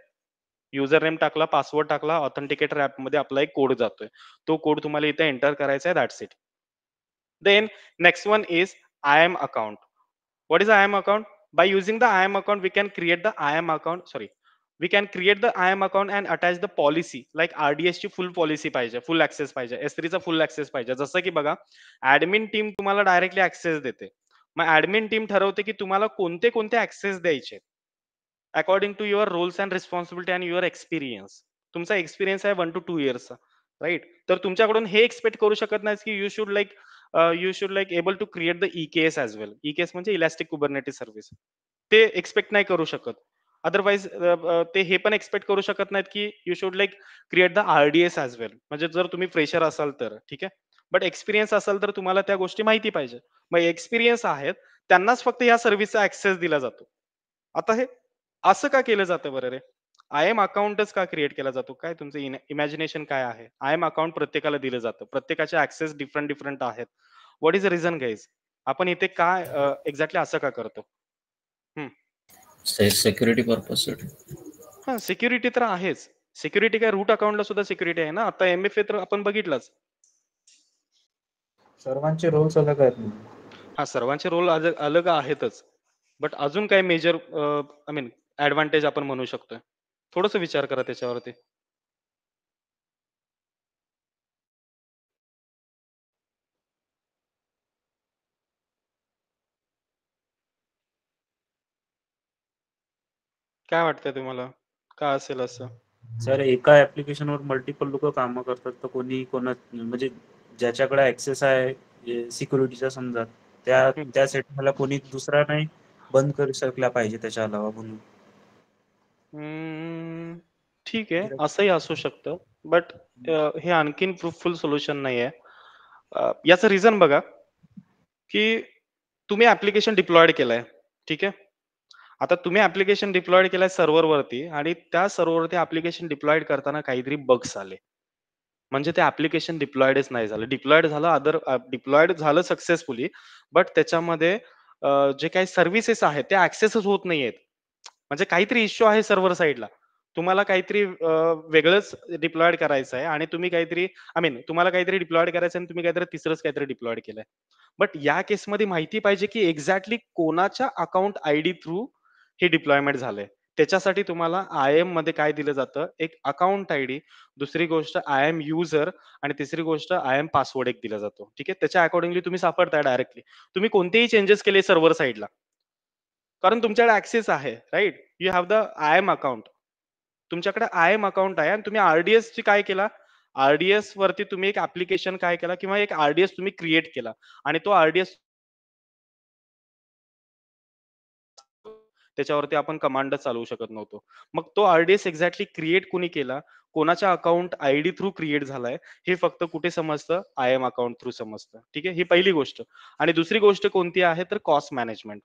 Speaker 1: युजर नेम टाकला, पासवर्ड टाकला, ऑथेंटिकेटर ऍप मध्ये आपला एक कोड जातोय, तो कोड तुम्हाला इथे एंटर करायचा आहे, that's it. Then next one is IAM account. What is IAM account? By using the IAM account, we can create the IAM account. Sorry, we can create the IAM account and attach the policy. Like RDS ची फुल policy पाहिजे, फुल access पाहिजे, S3 चा फुल access पाहिजे. जसं की बघा, admin team तुम्हाला directly access देते. मग ऍडमिन टीम ठरवते की तुम्हाला कोणते कोणते ऍक्सेस द्यायचे according to your roles and responsibility and your experience. तुमचा एक्सपिरियन्स आहे 1 to 2 इयर्सचा, राईट? तर तुमच्याकडून हे एक्सपेक्ट करू शकत नाही की you should like able to create the EKS as well. EKS म्हणजे इलॅस्टिक कुबरनेटिस सर्व्हिस. ते एक्सपेक्ट नाही करू शकत. अदरवाईज ते हे पण एक्सपेक्ट करू शकत नाहीत की you should like create the RDS as well. म्हणजे जर तुम्ही फ्रेशर असाल तर, ठीक आहे. बट एक्सपिरियन्स असाल तर तुम्हाला त्या गोष्टी माहिती पाहिजे. मग एक्सपिरियन्स आहेत त्यांनाच फक्त या सर्व्हिसचा ऍक्सेस दिला जातो. आता हे असं का केलं जातं बरं रे? IAM अकाउंटच का क्रिएट केला जातो? काय तुमचं इमॅजिनेशन काय आहे? IAM अकाउंट प्रत्येकाला दिलं जातं. प्रत्येकाचे ऍक्सेस डिफरंट डिफरंट आहेत. What is the reason guys? आपण इथे काय एक्झॅक्टली असं का करतो?
Speaker 2: Security purpose.
Speaker 1: हा, सिक्युरिटी तर आहेच. सिक्युरिटी काय, रूट अकाउंटला सुद्धा सिक्युरिटी आहे ना. आता MFA तर आपण बघितलंच.
Speaker 3: सर्वांचे रोल्स अलग आहेत.
Speaker 1: हा, सर्वांचे रोल अलग आहेतच. बट अजून काय मेजर आय मीन ऍडव्हान्टेज आपण म्हणू शकतोय? थोडस विचार करा त्याच्यावरती. काय वाटतंय तुम्हाला? का असेल असं?
Speaker 3: सर, एका ऍप्लिकेशनवर मल्टिपल लोक कामं करतात, तर कोणी म्हणजे ज्याच्याकडे ऍक्सेस आहे सिक्युरिटीचा समजा, त्या सेटला कोणी दुसरा नाही बंद करू शकला पाहिजे त्याच्या अलावा म्हणून.
Speaker 1: ठीक आहे, असंही असू शकतं. बट हे आणखीन प्रूफफुल सोल्युशन नाहीये. याचं रिझन बघा, की तुम्ही ऍप्लिकेशन डिप्लॉयड केलाय, ठीक आहे. आता तुम्ही ऍप्लिकेशन डिप्लॉयड केलाय सर्व्हरवरती आणि त्या सर्व्हरवरती ऍप्लिकेशन डिप्लॉयड करताना काहीतरी बग्स आले. म्हणजे ते ऍप्लिकेशन डिप्लॉयडच नाही झालं. डिप्लॉयड झालं सक्सेसफुली, बट त्याच्यामध्ये जे काही सर्व्हिसेस आहेत त्या ऍक्सेसच होत नाहीयेत. म्हणजे काहीतरी इश्यू आहे सर्व्हर साईडला. तुम्हाला काहीतरी वेगळंच डिप्लॉयड करायचं आहे आणि तुम्ही काहीतरी तुम्हाला काहीतरी डिप्लॉयड करायचं आणि तुम्ही काहीतरी तिसरंच काहीतरी डिप्लॉयड केलंय. बट या केसमध्ये माहिती पाहिजे की एक्झॅक्टली कोणाच्या अकाउंट ID थ्रू हे डिप्लॉयमेंट झालंय. त्याच्यासाठी तुम्हाला IAM मध्ये काय दिलं जातं, एक अकाउंट ID, दुसरी गोष्ट IAM युजर आणि तिसरी गोष्ट IAM पासवर्ड एक दिला जातो. ठीक आहे. त्याच्या अकॉर्डिंगली तुम्ही सापडताय डायरेक्टली. तुम्ही कोणतेही चेंजेस केले सर्व्हर साईडला, कारण तुमच्याकडे ऍक्सेस आहे, right? You have the IAM account. तुमच्याकडे IAM अकाउंट आहे आणि तुम्ही RDS ची काय केला, RDS वरती तुम्ही एक ऍप्लिकेशन काय केला किंवा एक RDS तुम्ही क्रिएट केला आणि तो RDS त्याच्यावरती आपण कमांड चालवू शकत नव्हतो. मग तो RDS एक्झॅक्टली क्रिएट कुणी केला, कोणाच्या अकाउंट ID थ्रू क्रिएट झालाय, हे फक्त कुठे समजतं, IAM अकाउंट थ्रू समजतं. ठीक आहे, ही पहिली गोष्ट. आणि दुसरी गोष्ट कोणती आहे तर कॉस्ट मॅनेजमेंट.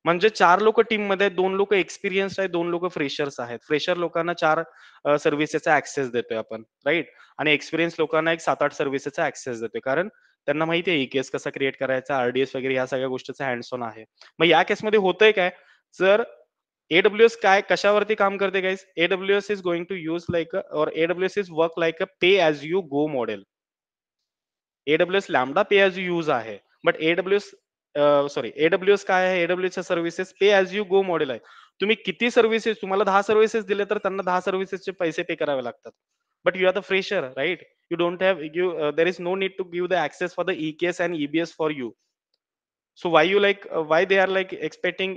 Speaker 1: म्हणजे 4 लोक टीम मध्ये आहेत, 2 लोक एक्सपिरियन्स आहेत, 2 लोक फ्रेशर्स आहेत. फ्रेशर लोकांना 4 सर्व्हिसेसचा ऍक्सेस देतोय आपण, राईट? आणि एक्सपिरियन्स लोकांना एक 7-8 सर्व्हिसेसचा ऍक्सेस देतोय, कारण त्यांना माहिती आहे EKS कसा क्रिएट करायचा, RDS वगैरे ह्या सगळ्या गोष्टीचा हँड्स ऑन आहे. मग या केसमध्ये होतंय काय, जर AWS काय कशावरती काम करते guys, AWS is going to use like AWS is work like a pay as you go model. AWS Lambda pay as you use आहे, बट AWS काय आहे, AWS services pay as you go model आहे. तुम्ही किती services, तुम्हाला 10 services दिले तर त्यांना 10 सर्व्हिसेसचे पैसे पे करावे लागतात. But you are the fresher, right? You don't have there is no need to give the access for the EKS and EBS for you. So why they are like expecting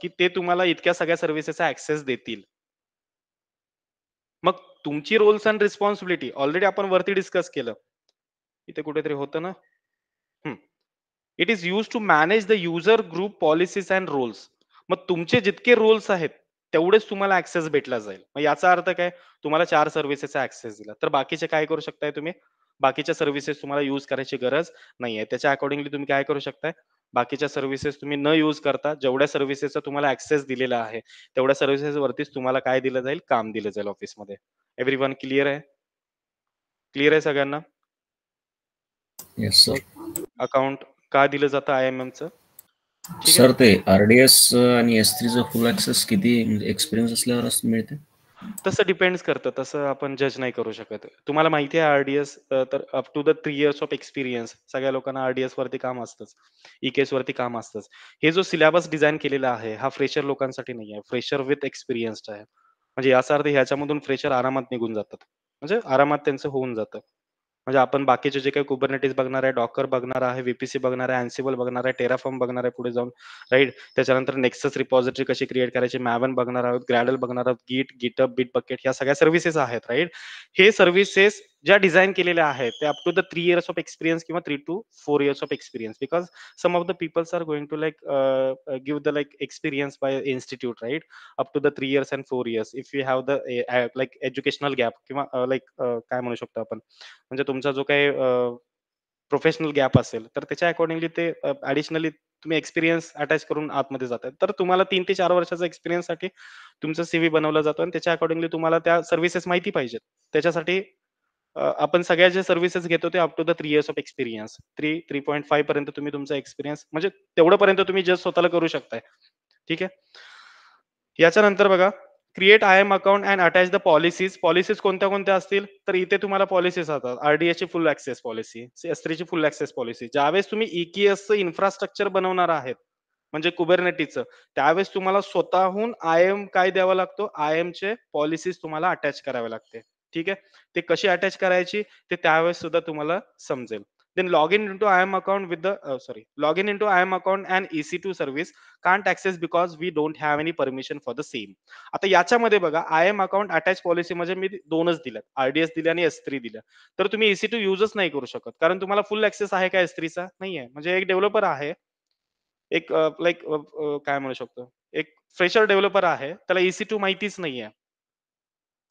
Speaker 1: की ते तुम्हाला इतक्या सगळ्या सर्व्हिसेसचा access देतील. मग तुमची Rolls and responsibility already आपण वरती डिस्कस केलं, इथे कुठेतरी होतं ना. It is use to manage the user group policies and roles. मग तुमचे जितके रोल्स आहेत तेवढेच तुम्हाला ऍक्सेस भेटला जाईल. मग याचा अर्थ काय, तुम्हाला 4 सर्व्हिसेसचा ऍक्सेस दिला तर बाकीचे काय करू शकताय तुम्ही, बाकीच्या सर्व्हिसेस तुम्हाला यूज करायची गरज नाहीये. त्याच्या अकॉर्डिंगली तुम्ही काय करू शकताय, बाकीच्या सर्व्हिसेस तुम्ही न यूज करता जेवढ्या सर्व्हिसेसचा तुम्हाला ऍक्सेस दिलेला आहे तेवढ्या सर्व्हिसेस वरतीच तुम्हाला काय दिलं जाईल, काम दिलं जाईल ऑफिसमध्ये. एव्हरीवन क्लिअर आहे? क्लिअर आहे सगळ्यांना?
Speaker 2: Yes sir.
Speaker 1: अकाउंट का दिलं जातं IAM चं?
Speaker 2: सर, ते RDS आणि S3 चं फुल ऍक्सेस किती एक्सपिरियन्स असल्यावर मिळते?
Speaker 1: तसं डिपेंड्स करतं. तसं आपण जज नाही करू शकत. तुम्हाला माहिती आहे आर-डी-एस तर up to the 3 years of experience सगळ्या लोकांना आर-डी-एस वरती काम असतंच. ई-केस वरती काम असतंच. हे जो सिलेबस डिझाइन केलेला आहे, हा फ्रेशर लोकांसाठी नाही आहे. फ्रेशर विथ एक्सपिरियन्स्ड आहे. म्हणजे याचा अर्थ ह्याच्यामधून फ्रेशर आरामात निघून जातात. म्हणजे आरामात त्यांचं होऊन जातं. म्हणजे आपण बाकीचे जे काही Kubernetes बघणार आहे, Docker बघणार आहे, VPC बघणार आहे, Ansible बघणार आहे, Terraform बघणार आहे पुढे जाऊन, राइट? त्याच्यानंतर Nexus रिपॉझिटरी कशी क्रिएट करायची, Maven बघणार आहोत, Gradle बघणार आहोत, Git, GitHub, Bitbucket ह्या सगळ्या सर्व्हिसेस आहेत, राइट? हे सर्व्हिसेस ज्या डिझाइन केलेल्या आहेत, ते up to the 3 years of experience किंवा 3 to 4 years of experience because some of the peoples are going to give the experience by institute, right? Up to the 3 years and 4 years. If you have the educational gap किंवा काय म्हणू शकतो आपण, म्हणजे तुमचा जो काही प्रोफेशनल गॅप असेल, तर त्याच्या अकॉर्डिंगली ते ॲडिशनली तुम्ही एक्सपिरियन्स अटॅच करून आतमध्ये जाताय. तर तुम्हाला 3 ते 4 वर्षाचा एक्सपिरियन्ससाठी तुमचा सीव्ही बनवला जातो आणि त्याच्या अकॉर्डिंगली तुम्हाला त्या सर्व्हिसेस माहिती पाहिजेत. त्याच्यासाठी आपण सगळ्या ज्या सर्व्हिसेस घेतो ते up to the 3 years of experience. 3.5 पर्यंत तुम्ही तुमचा एक्सपिरियन्स म्हणजे तेवढ्यापर्यंत तुम्ही जस्ट स्वतःला करू शकताय. ठीक आहे. याच्यानंतर बघा, create IAM account and attach the policies. Policies कोणत्या-कोणत्या असतील? तर इथे तुम्हाला पॉलिसीज येतात. आर-डी-एसची फुल ॲक्सेस पॉलिसी, एस3ची फुल ॲक्सेस पॉलिसी. ज्यावेळेस तुम्ही ई-के-एसचं इन्फ्रास्ट्रक्चर बनवणार आहेत, म्हणजे Kubernetesचं, त्यावेळेस तुम्हाला स्वतःहून आय-एम काय द्यावा लागतो? आय-एमचे पॉलिसीज तुम्हाला अटॅच करावे लागते. ठीक आहे. ते कशी अटॅच करायची ते त्यावेळेस सुद्धा तुम्हाला समजेल. Then log in into I M account with the log in into I M account and EC2 service can't access because we don't have any permission for the same. आता याच्यामध्ये बघा, आय-एम अकाउंट अटॅच पॉलिसी म्हणजे मी 2च दिल्यात. R-D-S दिल्या आणि S3 दिल्या. तर तुम्ही EC2 युजच नाही करू शकत. कारण तुम्हाला फुल ॲक्सेस आहे का S3चा? नाहीये. म्हणजे एक डेव्हलपर आहे, एक काय म्हणू शकतो, एक फ्रेशर डेव्हलपर आहे, त्याला EC2 माहितीच नाहीये,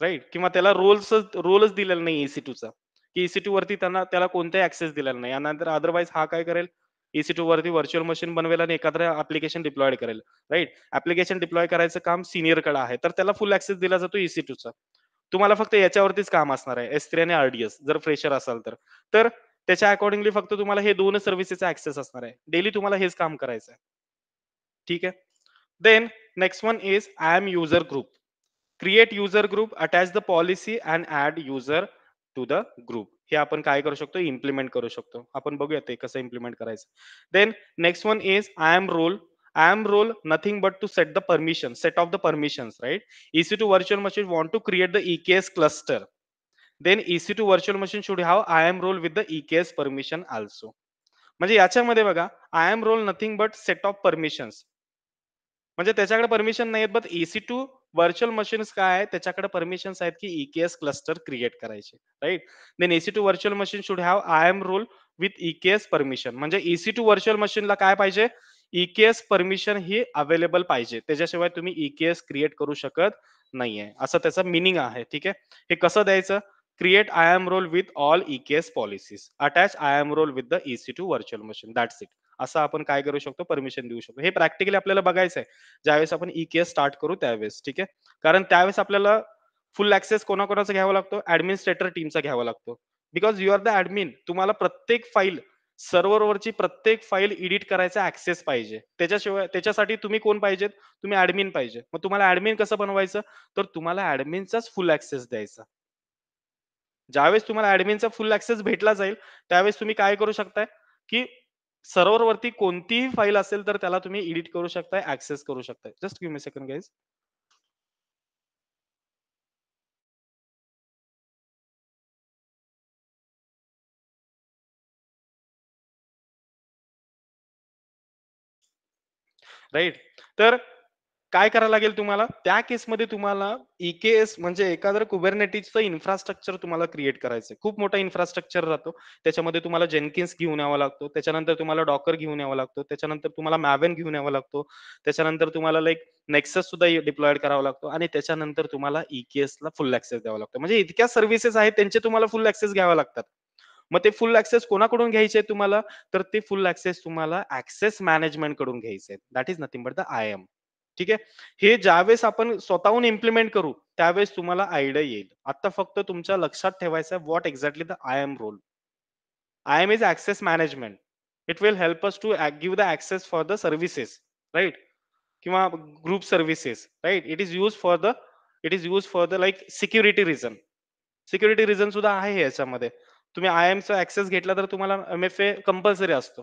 Speaker 1: राइट? किंवा त्याला रोलच दिलेला नाही EC2चा, की EC2 वरती त्याला कोणताही ॲक्सेस दिलेला नाही. आणि नंतर अदरवाईज हा काय करेल, EC2 वरती व्हर्चुअल मशीन बनवेल आणि एखादं ॲप्लिकेशन डिप्लॉय करेल, राइट? ॲप्लिकेशन डिप्लॉय करायचं काम सीनियरकडे आहे, तर त्याला फुल ॲक्सेस दिला जातो EC2चा. तुम्हाला फक्त याच्यावरतीच काम असणार आहे, S3 आणि आर-डी-एस, जर फ्रेशर असाल तर. तर त्याच्या अकॉर्डिंगली फक्त तुम्हाला हे 2च सर्व्हिसेसचा ॲक्सेस असणार आहे. डेली तुम्हाला हेच काम करायचं आहे. ठीक आहे. Then next one is I M user group. Create user group, attach the policy and add user to the group. हे आपण काय करू शकतो? इम्प्लिमेंट करू शकतो. आपण बघूया ते कसं इम्प्लिमेंट करायचं. Then next one is I M role. I am role nothing but to set the permission, set of the permissions, right? EC2 virtual machine want to create the EKS cluster. Then EC2 virtual machine should have I am role with the EKS permission also. म्हणजे याच्यामध्ये बघा, I M role nothing but set of permissions. म्हणजे त्याच्याकडे permission नाही आहेत, but EC2 virtual machines काय आहे, त्याच्याकडे परमिशन्स आहेत की EKS क्लस्टर क्रिएट करायचे, right? Then EC2 virtual machine should have I M role with EKS permission. म्हणजे EC2 व्हर्च्युअल मशीनला काय पाहिजे? EKS परमिशन ही अवेलेबल पाहिजे. त्याच्याशिवाय तुम्ही EKS क्रिएट करू शकत नाहीये, असं त्याचं मिनिंग आहे. ठीक आहे. हे कसं द्यायचं? Create I M role with all EKS policies, attach I M role with the EC2 virtual machine, that's it. असं आपण काय करू शकतो? परमिशन देऊ शकतो. हे प्रॅक्टिकली आपल्याला बघायचं आहे ज्यावेळेस आपण EKS स्टार्ट करू त्यावेळेस. ठीक आहे. कारण त्यावेळेस आपल्याला फुल ऍक्सेस कोणाकोणाचा घ्यावा लागतो? ऍडमिनिस्ट्रेटर टीमचा घ्यावा लागतो. Because you are the admin. तुम्हाला प्रत्येक फाईल, सर्व्हरवरची प्रत्येक फाईल एडिट करायचा ऍक्सेस पाहिजे. त्याच्याशिवाय त्याच्यासाठी तुम्ही कोण पाहिजेत? तुम्ही ऍडमिन पाहिजे. मग तुम्हाला ऍडमिन कसं बनवायचं? तर तुम्हाला ऍडमिनचाच फुल ऍक्सेस द्यायचा. ज्यावेळेस तुम्हाला ऍडमिनचा फुल ऍक्सेस भेटला जाईल, त्यावेळेस तुम्ही काय करू शकताय, की सर्व्हरवरती कोणतीही फाईल असेल तर त्याला तुम्ही एडिट करू शकताय, ऍक्सेस करू शकताय. Just give me second guys. Right. तर काय करायला लागेल तुम्हाला? त्या केसमध्ये तुम्हाला EKS म्हणजे एखादं Kubernetesचं इन्फ्रास्ट्रक्चर तुम्हाला क्रिएट करायचंय. खूप मोठा इन्फ्रास्ट्रक्चर राहतो. त्याच्यामध्ये तुम्हाला जेनकिन्स घेऊन यावा लागतो. त्याच्यानंतर तुम्हाला डॉकर घेऊन यावा लागतो. त्याच्यानंतर तुम्हाला Maven घेऊन यावा लागतो. त्याच्यानंतर तुम्हाला नेक्सस सुद्धा डिप्लॉयड करावा लागतो आणि त्याच्यानंतर तुम्हाला EKSला फुल ॲक्सेस द्यावा लागतो. म्हणजे इतक्या सर्व्हिसेस आहेत त्यांचे तुम्हाला फुल ॲक्सेस घ्यावा लागतात. मग ते फुल ॲक्सेस कोणाकडून घ्यायचे तुम्हाला? तर ते फुल ॲक्सेस तुम्हाला ॲक्सेस मॅनेजमेंट कडून घ्यायचे. That is nothing but the I-M. ठीक आहे. हे ज्यावेळेस आपण स्वतःहून इम्प्लिमेंट करू त्यावेळेस तुम्हाला आयडिया येईल. आता फक्त तुमच्या लक्षात ठेवायचं what exactly the IAM role. IAM is access management. It will help us to give the access for the services, right? किंवा group services, right? It is use for the it is use for the like security reason. Security reason सुद्धा आहे याच्यामध्ये. तुम्ही आयएमचा access घेतला तर तुम्हाला MFA compulsory असतो.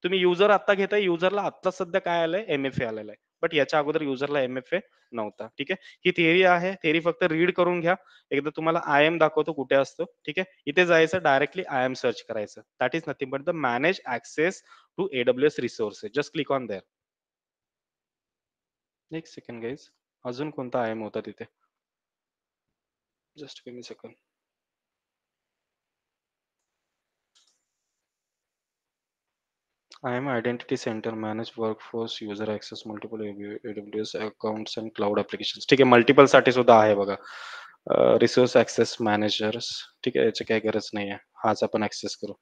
Speaker 1: तुम्ही युजर आता घेताय, युजरला आता सध्या काय आलंय, एमएफए आलेला आहे. बट याच्या अगोदर युजरला एमएफए नव्हता. ठीक आहे, ही थिअरी आहे. थिअरी फक्त रीड करून घ्या. एकदा तुम्हाला आयएम दाखवतो कुठे असतो. ठीक आहे, इथे जायचं, डायरेक्टली आयएम सर्च करायचं. That is nothing but the manage access to AWS resources. Just click on there. एक सेकंड गाईज, अजून कोणता आयएम होता तिथे? Just give me second. IAM Identity Center manage workforce user access multiple AWS accounts and cloud applications. ठीक आहे, multiple साठी सुद्धा आहे बघा. Resource access managers. ठीक आहे, याची काही गरज नाही आहे, हाच आपण ऍक्सेस करू.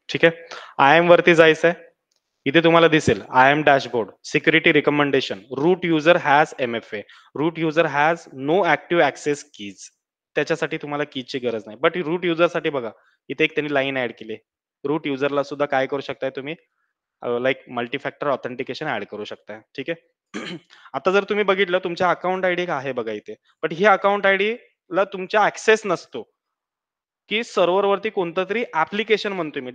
Speaker 1: ठीक आहे, आयएम वरती जायचंय. इथे तुम्हाला दिसेल IAM dashboard, security recommendation, root user has MFA, root user has no active access keys. त्याच्यासाठी तुम्हाला कीजची गरज नाही. बट रूट युजरसाठी बघा, इथे एक त्यांनी लाईन ऍड केली. रूट युजरला सुद्धा काय करू शकताय तुम्ही, लाईक मल्टीफॅक्टर ऑथेंटिकेशन ऍड करू शकताय. ठीक आहे. आता जर तुम्ही बघितलं, तुमच्या अकाउंट आयडी आहे बघा इथे, बट ही अकाउंट आयडी ला तुमच्या ऍक्सेस नसतो, की सर्व्हरवरती कोणतं तरी ऍप्लिकेशन म्हणतोय मी,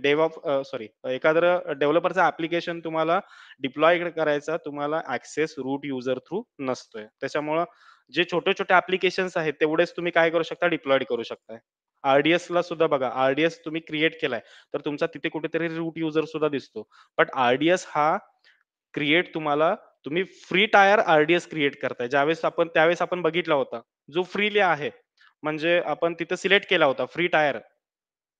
Speaker 1: सॉरी, एखादं डेव्हलपरचा ऍप्लिकेशन तुम्हाला डिप्लॉय करायचा, तुम्हाला ऍक्सेस रूट युजर थ्रू नसतोय. त्याच्यामुळं जे छोटे छोटे ऍप्लिकेशन्स आहेत तेवढेच तुम्ही काय करू शकता, डिप्लॉय करू शकताय. आरडीएस ला सुद्धा बघा, आरडीएस तुम्ही क्रिएट केलाय तर तुमचा तिथे कुठेतरी रूट युजर सुद्धा दिसतो. बट आरडीएस हा क्रिएट तुम्हाला, तुम्ही फ्री टायर आरडीएस क्रिएट करताय. त्यावेळेस आपण बघितला होता, जो फ्रीली आहे, म्हणजे आपण तिथे सिलेक्ट केला होता free tyre,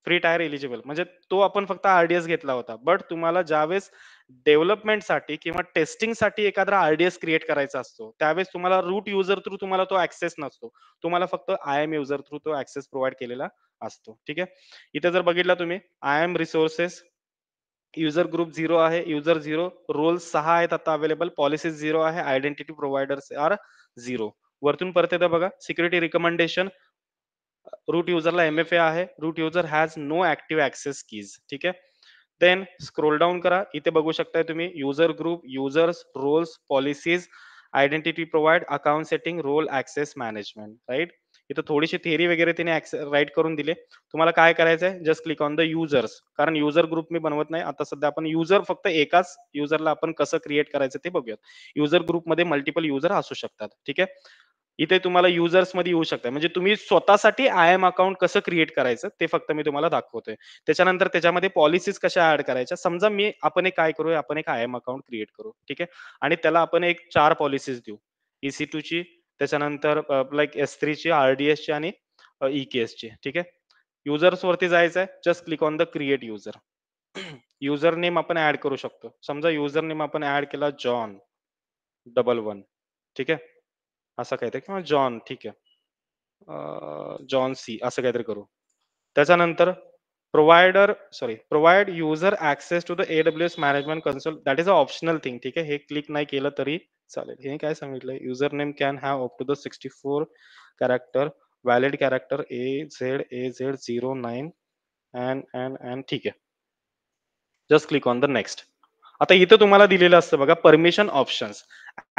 Speaker 1: free tyre eligible, म्हणजे तो आपण फक्त आरडीएस घेतला होता. बट तुम्हाला ज्यावेळेस डेव्हलपमेंटसाठी किंवा टेस्टिंगसाठी एखादा आरडीएस क्रिएट करायचा असतो, त्यावेळेस तुम्हाला रूट युजर थ्रू तुम्हाला तो ऍक्सेस नसतो. तुम्हाला फक्त आयएम युजर थ्रू तो ऍक्सेस प्रोव्हाइड केलेला असतो. ठीक आहे, इथे जर बघितला तुम्ही, आयएम रिसोर्सेस, युजर ग्रुप 0 आहे, युजर 0, रोल्स 6 आहेत आता अवेलेबल, पॉलिसीज 0 आहे, आयडेंटिटी प्रोव्हायडर्स आर 0. वरतून परत येतं बघा, सिक्युरिटी रिकमेंडेशन, रूट युजरला एमएफए आहे, root user has no active access keys. ठीक आहे, देन स्क्रोल डाऊन करा, इथे बघू शकताय तुम्ही, user group, users, roles, policies, identity provide, account setting, role access management. Right, इथं थोडीशी थिअरी वगैरे तिने राईट करून दिले. तुम्हाला काय करायचंय, just click on the users, कारण युजर ग्रुप मी बनवत नाही आता सध्या. आपण युजर, फक्त एकाच युजरला आपण कसं क्रिएट करायचं ते बघूयात. युजर ग्रुपमध्ये मल्टिपल युजर असू शकतात. ठीक आहे, इथे तुम्हाला युजर्स मध्ये येऊ शकता, म्हणजे तुम्ही स्वतःसाठी आयएम अकाउंट कसं क्रिएट करायचं ते फक्त मी तुम्हाला दाखवतोय. त्याच्यानंतर त्याच्यामध्ये पॉलिसीज कशा ऍड करायच्या. समजा आपण एक काय करूया, आपण एक आयएम अकाउंट क्रिएट करू. ठीक आहे, आणि त्याला आपण एक 4 पॉलिसीज देऊ, EC2 ची, त्याच्यानंतर लाईक S3 ची, RDS ची आणि EKS ची. ठीक आहे, युजर्स वरती जायचंय, just click on the create user. User name आपण ऍड करू शकतो. समजा युजर नेम आपण ऍड केला जॉन 11. ठीक आहे, असं काहीतरी, किंवा जॉन. ठीक आहे, जॉन सी असं काहीतरी करू. त्याच्यानंतर provide user access to the AWS management console, that is a optional thing. ठीक आहे, हे क्लिक नाही केलं तरी चालेल. हे काय सांगितलंय, user name can have up to the 64 character, valid character AZ09 and ठीक आहे, just click on the next. आता इथं तुम्हाला दिलेलं असतं बघा, permission options,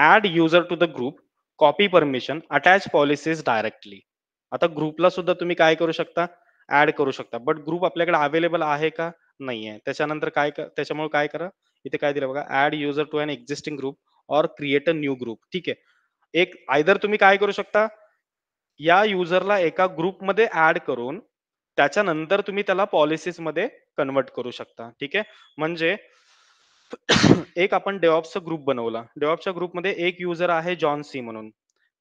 Speaker 1: add user to the group, copy permission, attach policies directly. आता ग्रुपला सुद्धा तुम्ही काय करू शकता, ऍड करू शकता. बट ग्रुप आपल्याकडे अवेलेबल आहे का, नाहीये. त्याच्यानंतर त्याच्यामुळे काय करा, इथे काय दिलं बघा, add user to an existing group or create a new group. ठीक आहे, एक आयदर तुम्ही काय करू शकता, या युजरला एका ग्रुपमध्ये ऍड करून त्याच्यानंतर तुम्ही त्याला पॉलिसीज मध्ये कन्वर्ट करू शकता. ठीक आहे, म्हणजे एक आपण डेव्हऑप्सचा ग्रुप बनवला, डेव्हऑप्सच्या ग्रुपमध्ये एक युजर आहे जॉन सी म्हणून.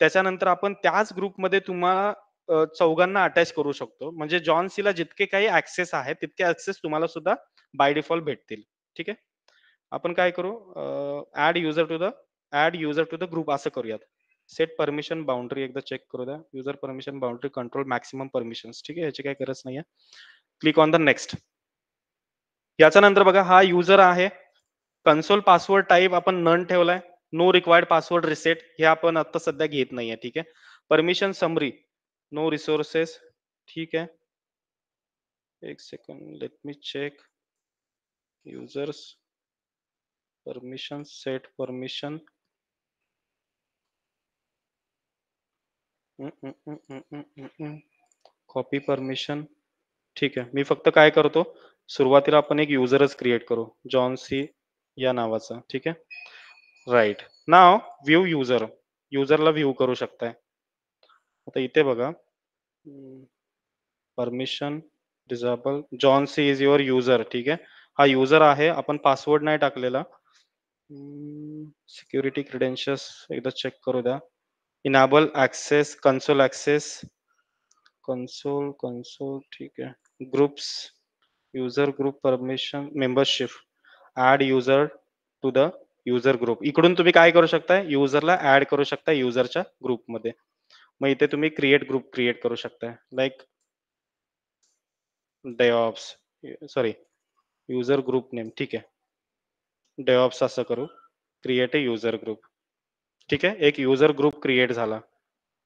Speaker 1: त्याच्यानंतर आपण त्याच ग्रुपमध्ये तुम्हाला चौघांना अटॅच करू शकतो, म्हणजे जॉन सी ला जितके काही ऍक्सेस आहेत तितके ऍक्सेस तुम्हाला सुद्धा बाय डिफॉल्ट भेटतील. ठीक आहे, आपण काय करू, add user to the group असं करूयात. सेट परमिशन बाउंड्री एकदा चेक करू द्या, user permission boundary control maximum permission. ठीक आहे, याची काही गरज नाहीये. Click on the next. याच्यानंतर बघा, हा युजर आहे, कन्सोल पासवर्ड टाईप आपण नन ठेवलाय, नो रिक्वायर्ड पासवर्ड रिसेट, हे आपण आता सध्या घेत नाहीये. ठीक आहे, परमिशन समरी, नो रिसोर्सेस. ठीक आहे, एक second, let me check. Users permission, set permission, copy permission. ठीक आहे, मी फक्त काय करतो, सुरुवातीला आपण एक युजरच क्रिएट करू, जॉन सी या नावाचा. ठीक आहे, राईट. नाव व्ह्यू युजर, युजरला व्ह्यू करू शकताय. आता इथे बघा, permission disable, John C is your user. ठीक आहे, हा युजर आहे, आपण पासवर्ड नाही टाकलेला. सिक्युरिटी क्रेडेन्शियल्स एकदा चेक करू द्या. Enable access, console access, console. ठीक आहे, groups, user group permission, membership, add user to the user group. इकडून तुम्ही काय करू शकता, युजरला ऍड करू शकता युजरच्या ग्रुपमध्ये. मग इथे तुम्ही क्रिएट ग्रुप क्रिएट करू शकता, like DevOps, sorry user group name. ठीक आहे, डेऑप्स असं करू, क्रिएट अ युजर ग्रुप. ठीक आहे, एक युजर ग्रुप क्रिएट झाला.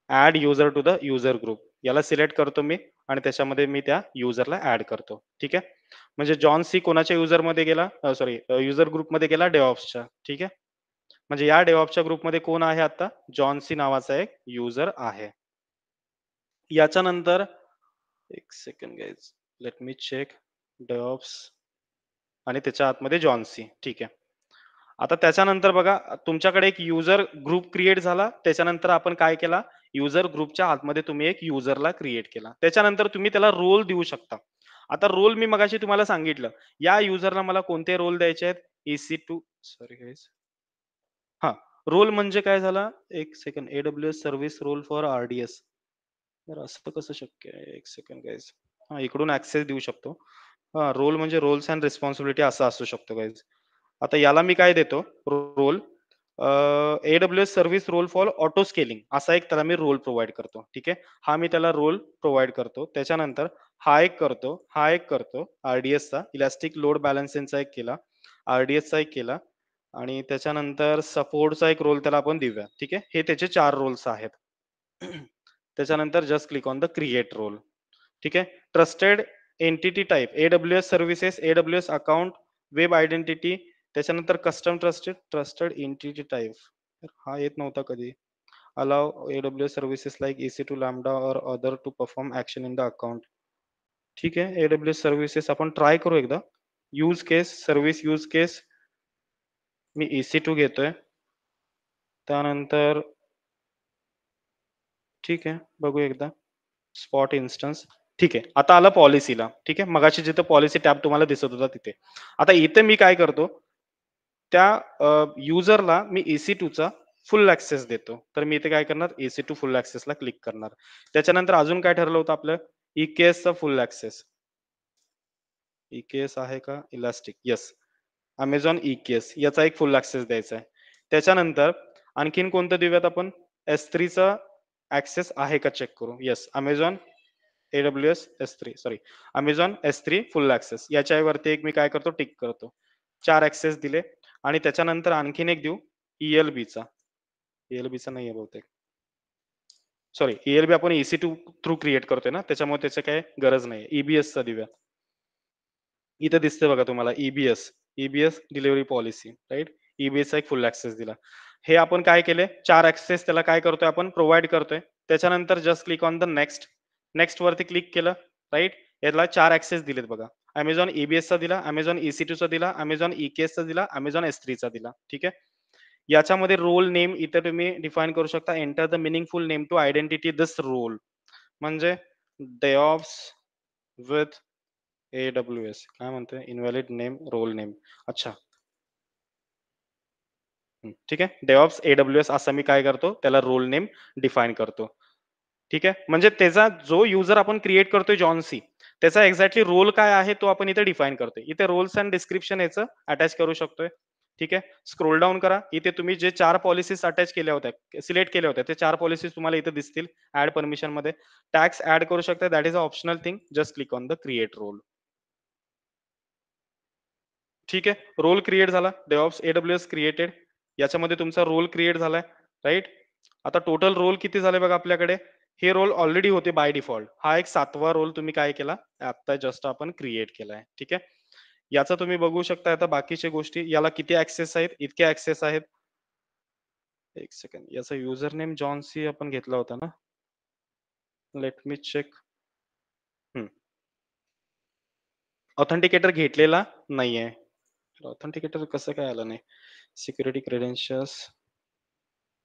Speaker 1: Add user to the user group, याला सिलेक्ट करतो मी आणि त्याच्यामध्ये मी त्या युजरला ऍड करतो. ठीक आहे, म्हणजे जॉन सी कोणाच्या युजर मध्ये गेला, सॉरी युजर ग्रुपमध्ये गेला, डेऑप्सच्या. ठीक आहे, म्हणजे या डेऑप्सच्या ग्रुपमध्ये कोण आहे आता, जॉन सी नावाचा एक युजर आहे. याच्यानंतर एक second guys, let me check, DevOps आणि त्याच्या आतमध्ये जॉन सी. ठीक आहे, आता त्याच्यानंतर बघा, तुमच्याकडे एक युजर ग्रुप क्रिएट झाला. त्याच्यानंतर आपण काय केला, युजर ग्रुपच्या आतमध्ये तुम्ही एक युजरला क्रिएट केला. त्याच्यानंतर तुम्ही त्याला रोल देऊ शकता. आता रोल मी मगाशी तुम्हाला सांगितलं, या युजरला मला कोणते रोल द्यायचे आहेत, EC2, सॉरी गाईज, हा रोल म्हणजे काय झाला, एक second, AWS service role for RDS. तर असं कसं शक्य आहे, एक सेकंड गाईज, हा इकडून ऍक्सेस देऊ शकतो. हा रोल म्हणजे रोल्स अँड रिस्पॉन्सिबिलिटी असं असू शकतो गाईज. आता याला मी काय देतो, role AWS service role for auto scaling, असा एक त्याला मी रोल प्रोव्हाइड करतो. ठीक आहे, हा मी त्याला रोल प्रोव्हाइड करतो. त्याच्यानंतर हा एक करतो RDS चा, इलास्टिक लोड बॅलन्सिंगचा एक केला, RDS चा एक केला, आणि त्याच्यानंतर सपोर्टचा एक रोल त्याला आपण देऊया. ठीक आहे, हे त्याचे 4 रोल्स आहेत. त्याच्यानंतर just click on the create role. ठीक आहे, trusted entity type, AWS services, AWS account, web identity, त्याच्यानंतर कस्टम ट्रस्टेड एंटिटी टाइप, हा येत नव्हता कधी. Allow AWS services like EC2 lambda और other to perform action in the account. ठीक आहे, AWS सर्व्हिसेस आपण ट्राय करू एकदा. Use case, service use case, मी EC2 घेतोय. त्यानंतर ठीक आहे, बघू एकदा, स्पॉट इन्स्टन्स. ठीक आहे, आता आला पॉलिसीला. ठीक आहे, मगाशी जिथं पॉलिसी टॅब तुम्हाला दिसत होता तिथे. आता इथे मी काय करतो, त्या युजरला मी EC2 चा फुल ऍक्सेस देतो. तर मी इथे काय करणार, EC2 फुल ऍक्सेसला क्लिक करणार. त्याच्यानंतर अजून काय ठरलं होतं आपलं, EKS चा फुल ऍक्सेस. EKS आहे का, इलास्टिक, येस, अमेझॉन EKS याचा एक फुल ऍक्सेस द्यायचा आहे. त्याच्यानंतर आणखीन कोणतं देऊयात आपण, S3 चा ऍक्सेस आहे का चेक करू. Yes, Amazon AWS S3, sorry Amazon S3 full access, याच्यावरती एक मी काय करतो, टिक करतो. 4 ऍक्सेस दिले. आणि त्याच्यानंतर आणखीन एक देऊ, ELB चा नाहीये बहुतेक, सॉरी ELB आपण EC2 थ्रू क्रिएट करतोय ना, त्याच्यामुळे त्याची काय गरज नाही. EBS चा देऊया. इथे दिसते बघा तुम्हाला, EBS delivery policy, right. EBS चा एक फुल ऍक्सेस दिला. हे आपण काय केले, 4 ऍक्सेस त्याला काय करतोय, आपण प्रोव्हाइड करतोय. त्याच्यानंतर just click on the next वरती क्लिक केलं, राईट. याला 4 ऍक्सेस दिलेत बघा, अमेझॉन EBS चा दिला, अमेझॉन EC2 चा दिला, अमेझॉन EKS चा दिला, अमेझॉन S3 चा दिला. ठीक आहे, याच्यामध्ये रोल नेम इथे तुम्ही डिफाईन करू शकता. Enter the meaningful name to identity this role, म्हणजे डेऑप्स विथ AWS, काय म्हणते, इनव्हॅलिड नेम, रोल नेम. अच्छा, ठीक आहे, डेऑप्स AWS असं मी काय करतो, त्याला रोल नेम डिफाईन करतो. ठीक आहे, म्हणजे त्याचा जो युजर आपण क्रिएट करतोय जॉन सी, त्याचा एक्झॅक्टली रोल काय आहे तो आपण इथे डिफाईन करतोय. इथे रोल्स अँड डिस्क्रिप्शन याचं अटॅच करू शकतोय. ठीक आहे, स्क्रोल डाऊन करा, इथे तुम्ही जे 4 पॉलिसीज अटॅच केल्या होत्या, सिलेक्ट केल्या होत्या, ते 4 पॉलिसीज तुम्हाला इथे दिसतील. ऍड परमिशन मध्ये टॅक्स ऍड करू शकता, that is a optional thing. Just click on the create role. ठीक आहे, रोल क्रिएट झाला, डेऑप्स AWS क्रिएटेड, याच्यामध्ये तुमचा रोल क्रिएट झालाय, राईट. आता टोटल रोल किती झाले बघा आपल्याकडे, हे रोल ऑलरेडी होते बाय डिफॉल्ट. हा एक 7वा रोल तुम्ही काय केला, आता जस्ट आपण क्रिएट केलाय. ठीक आहे, याचा तुम्ही बघू शकता. आता बाकीच्या गोष्टी, याला किती ऍक्सेस आहेत, इतके ऍक्सेस आहेत. एक सेकंड, याचा युजर नेम जॉन सी आपण घेतला होता ना, लेट मी चेक. ऑथेंटिकेटर घेतलेला नाहीये. ऑथेंटिकेटर कसं काय आलं नाही? Security credentials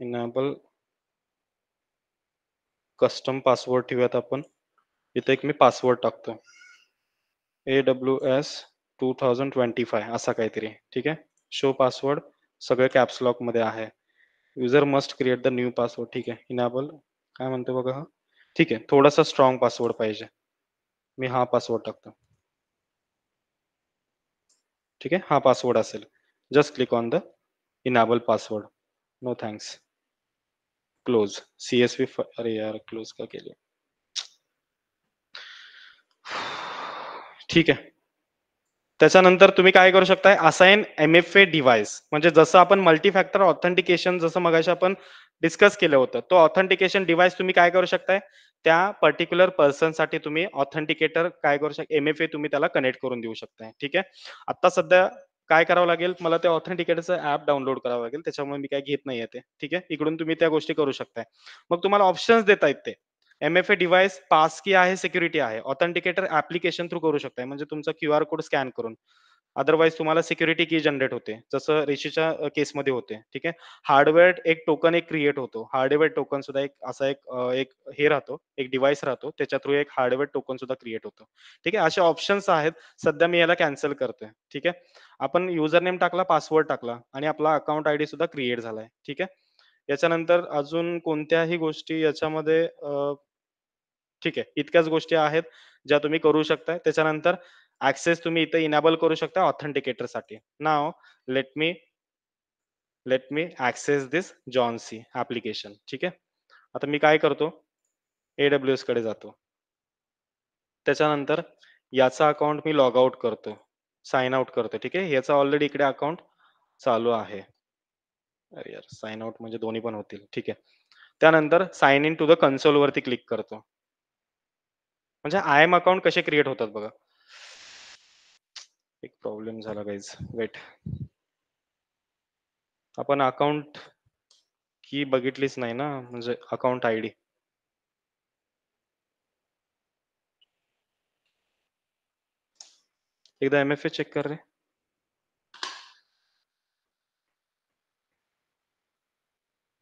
Speaker 1: enable custom password ठेवूयात आपण. इथे एक मी पासवर्ड टाकतो. AWS 2025 असा काहीतरी. ठीक आहे. शो पासवर्ड सगळे कॅप्स लॉक मध्ये आहे. User must create the new password. ठीक आहे. इनेबल काय म्हणतो बघा हा. ठीक आहे. थोडासा स्ट्रॉंग पासवर्ड पाहिजे. मी हा पासवर्ड टाकतो. ठीक आहे. हा पासवर्ड असेल. Just click on the enable password. No thanks. Close. CSV अरे यार क्लोज का केले. ठीक आहे. त्याच्यानंतर तुम्ही काय करू शकताय, असाइन MFA डिव्हाइस. म्हणजे जसं आपण मल्टीफॅक्टर ऑथेंटिकेशन जसं मगाशी आपण डिस्कस केलं होतं, तो ऑथेंटिकेशन डिव्हाइस तुम्ही काय करू शकताय, त्या पर्टिक्युलर पर्सनसाठी तुम्ही ऑथेंटिकेटर काय करू शकता, MFA तुम्ही त्याला कनेक्ट करून देऊ शकताय. ठीक आहे. आता सध्या काय करावं लागेल, मला ते ऑथेंटिकेटरचं ऍप डाउनलोड करावं लागेल, त्याच्यामुळे मी काय घेत नाहीये ते. ठीक आहे. इकडून तुम्ही त्या गोष्टी करू शकताय. मग तुम्हाला ऑप्शन्स देता आहेत ते. MFA डिव्हाइस पास की आहे, सिक्युरिटी आहे. ऑथेंटिकेटर ऍप्लिकेशन थ्रू करू शकताय, म्हणजे तुमचा QR कोड स्कॅन करून. अदरवाईज तुम्हाला सिक्युरिटी की जनरेट होते, जसं ऋषीच्या केसमध्ये होते. ठीक आहे. हार्डवेअर एक टोकन एक क्रिएट होतो. हार्डवेअर टोकन सुद्धा एक असा एक हे राहतो, एक डिव्हाइस राहतो, त्याच्या थ्रू एक हार्डवेअर टोकन सुद्धा क्रिएट होतो. ठीक आहे. असे ऑप्शन्स आहेत. सध्या मी याला कॅन्सल करतोय. ठीक आहे. आपण युजर नेम टाकला, पासवर्ड टाकला आणि आपला अकाउंट ID सुद्धा क्रिएट झालाय. ठीक आहे. याच्यानंतर अजून कोणत्याही गोष्टी याच्यामध्ये ठीक आहे. इतक्याच गोष्टी आहेत ज्या तुम्ही करू शकताय. त्याच्यानंतर ऍक्सेस तुम्ही इथे इनेबल करू शकता ऑथेंटिकेटरसाठी. नाव लेट मी ऍक्सेस दिस जॉन्सी ऍप्लिकेशन. ठीक आहे. आता मी काय करतो, AWS कडे जातो. त्याच्यानंतर याचा अकाउंट मी लॉग आउट करतो, साइन आउट करतो. ठीक आहे. याचा ऑलरेडी इकडे अकाउंट चालू आहे. अरे यार, साइन आउट म्हणजे दोन्ही पण होतील. ठीक आहे. त्यानंतर sign in to the console वरती क्लिक करतो. म्हणजे IAM अकाउंट कसे क्रिएट होतात बघा. एक प्रॉब्लेम झाला गाईज, वेट. आपण अकाउंट की बघितलीच नाही ना, म्हणजे अकाउंट ID. एकदा MFA चेक कर रे.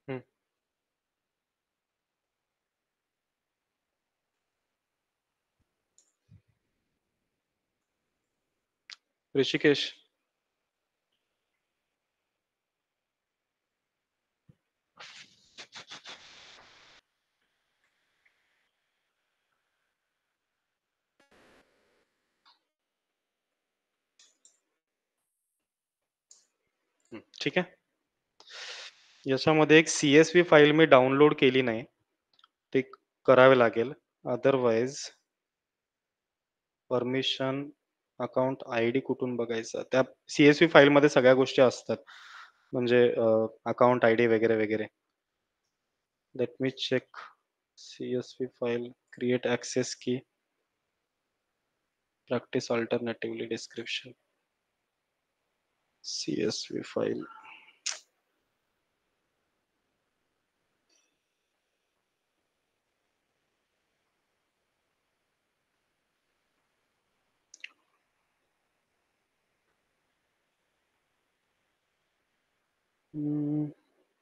Speaker 1: हम्म. ऋषिकेश, ठीक आहे. याच्यामध्ये एक CSV फाईल मी डाउनलोड केली नाही, ते करावे लागेल. अदरवाइज परमिशन अकाउंट ID कुठून बघायचा, त्या CSV फाईल मध्ये सगळ्या गोष्टी असतात, म्हणजे अकाउंट ID वगैरे वगैरे. Let me check. CSV file, create access key, practice alternatively description. CSV file.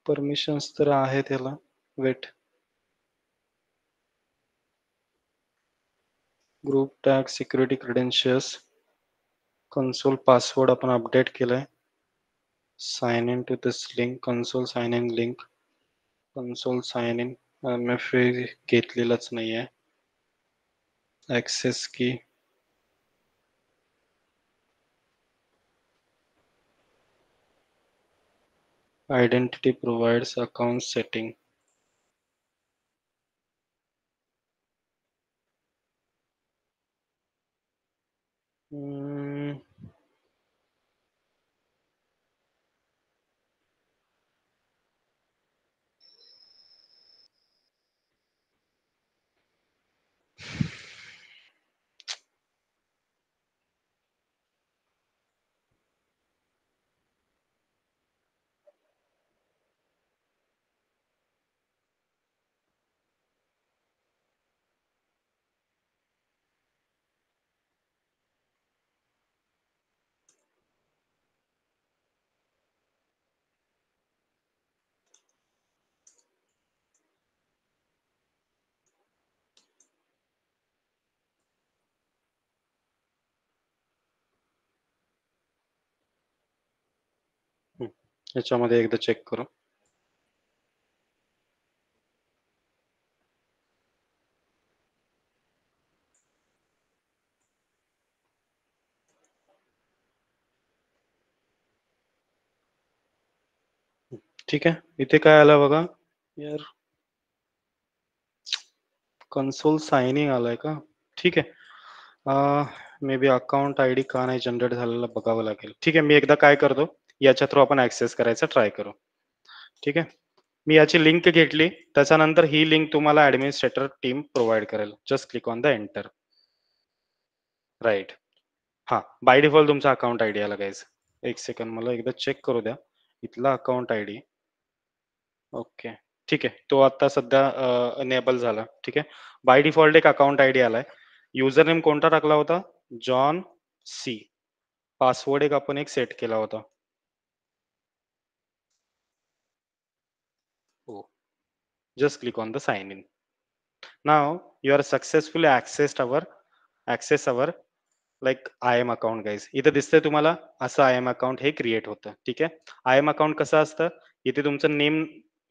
Speaker 1: Permissions तर आहे त्याला. Wait. Group tag, security credentials, console password आपण अपडेट केलाय. Sign in to this link, console sign in link, console sign in. MFA घेतलेलाच नाहीये. Access की, identity provides account setting. याच्यामध्ये एकदा चेक करू. ठीक आहे, इथे काय आलं बघा यार, कन्सोल साइनिंग आलाय का? ठीक आहे, मे बी अकाउंट आयडी का नाही जनरेट झालेला बघावं लागेल. ठीक आहे, मी एकदा काय करतो, याच्या थ्रू आपण ऍक्सेस करायचा ट्राय करू. ठीक आहे, मी याची लिंक घेतली, त्याच्यानंतर ही लिंक तुम्हाला ऍडमिनिस्ट्रेटर टीम प्रोव्हाइड करेल. Just click on the enter. Right, हा बाय डिफॉल्ट तुमचा अकाउंट आयडी आला गाईज. एक सेकंड, मला एकदा चेक करू द्या इथला अकाउंट आयडी. ओके, ठीक आहे, तो आता सध्या एनेबल झाला. ठीक आहे, बाय डिफॉल्ट एक अकाउंट आयडी आलाय. युजर नेम कोणता टाकला होता? John C. पासवर्ड एक आपण एक सेट केला होता. हो, just click on the sign in. Now you are successfully access our like IAM account guys. इथे दिसतंय तुम्हाला असं IAM account हे क्रिएट होतं. ठीक आहे, IAM account कसं असतं, इथे तुमचं नेम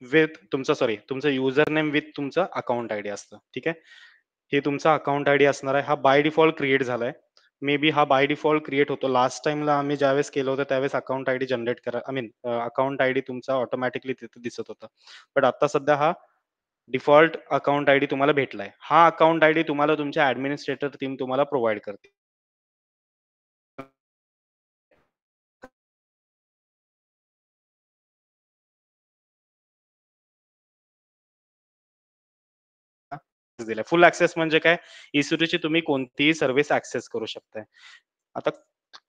Speaker 1: विथ तुमचं युजर नेम विथ तुमचं अकाउंट आयडी असतं. ठीक आहे, हे तुमचा अकाउंट आयडी असणार आहे. हा बाय डिफॉल्ट क्रिएट झालाय. मे बी हा बाय डिफॉल्ट क्रिएट होतो. लास्ट टाइमला आम्ही ज्यावेळेस केलं होतं त्यावेळेस अकाउंट आयडी जनरेट करा, आय मीन अकाउंट आयडी तुमचा ऑटोमॅटिकली तिथे दिसत होता. बट आता सध्या हा डिफॉल्ट अकाउंट आयडी तुम्हाला भेटलाय. हा अकाउंट आयडी तुम्हाला तुमच्या ऍडमिनिस्ट्रेटर टीम तुम्हाला प्रोव्हाइड करते. दिलाय फुल ऍक्सेस म्हणजे काय, EC2 ची तुम्ही कोणतीही सर्व्हिस ऍक्सेस करू शकताय. आता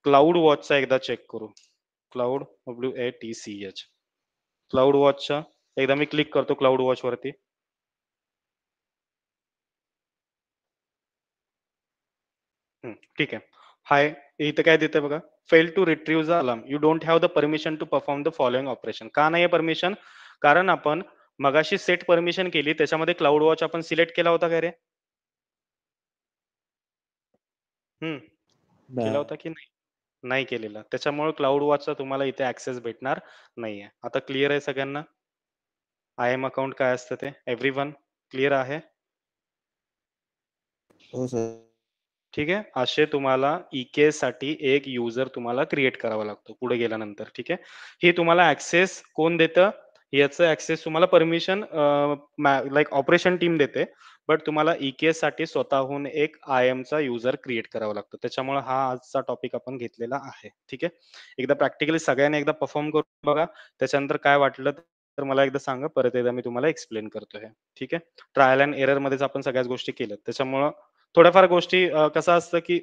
Speaker 1: क्लाउड वॉचचा एकदा चेक करू. क्लाउड WATCH क्लाउड वॉचचा एकदा मी क्लिक करतो क्लाउड वॉच वरती. ठीक आहे, हाय, इथं काय देते बघा, fail to retrieve the alarm, you don't have the permission to perform the following operation. का नाही परमिशन? कारण आपण मगाशी सेट परमिशन केली, त्याच्यामध्ये क्लाउड वॉच आपण सिलेक्ट केला होता काय रे? केला होता की नाही? नाही केलेला, त्याच्यामुळे क्लाउड वॉचचा तुम्हाला इथे ऍक्सेस भेटणार नाहीये. आता क्लिअर आहे सगळ्यांना IAM अकाउंट काय असतं ते? एव्हरीवन क्लिअर आहे?
Speaker 4: हो सर.
Speaker 1: ठीक आहे, असे तुम्हाला EKS साठी एक युजर तुम्हाला क्रिएट करावा लागतो पुढे गेल्यानंतर. ठीक आहे, हे तुम्हाला ऍक्सेस कोण देतं? याचं ऍक्सेस तुम्हाला परमिशन लाईक ऑपरेशन टीम देते, बट तुम्हाला EKS साठी स्वतःहून एक IAM चा युजर क्रिएट करावा लागतो. त्याच्यामुळे हा आजचा टॉपिक आपण घेतलेला आहे. ठीक आहे, एकदा प्रॅक्टिकली सगळ्यांनी एकदा परफॉर्म करून बघा, त्याच्यानंतर काय वाटलं तर मला एकदा सांगा, परत एकदा मी तुम्हाला एक्सप्लेन करतो हे. ठीक आहे, ट्रायल अँड एरर मध्येच आपण सगळ्याच गोष्टी केल्यात, त्याच्यामुळं थोड्याफार गोष्टी कसं असतं की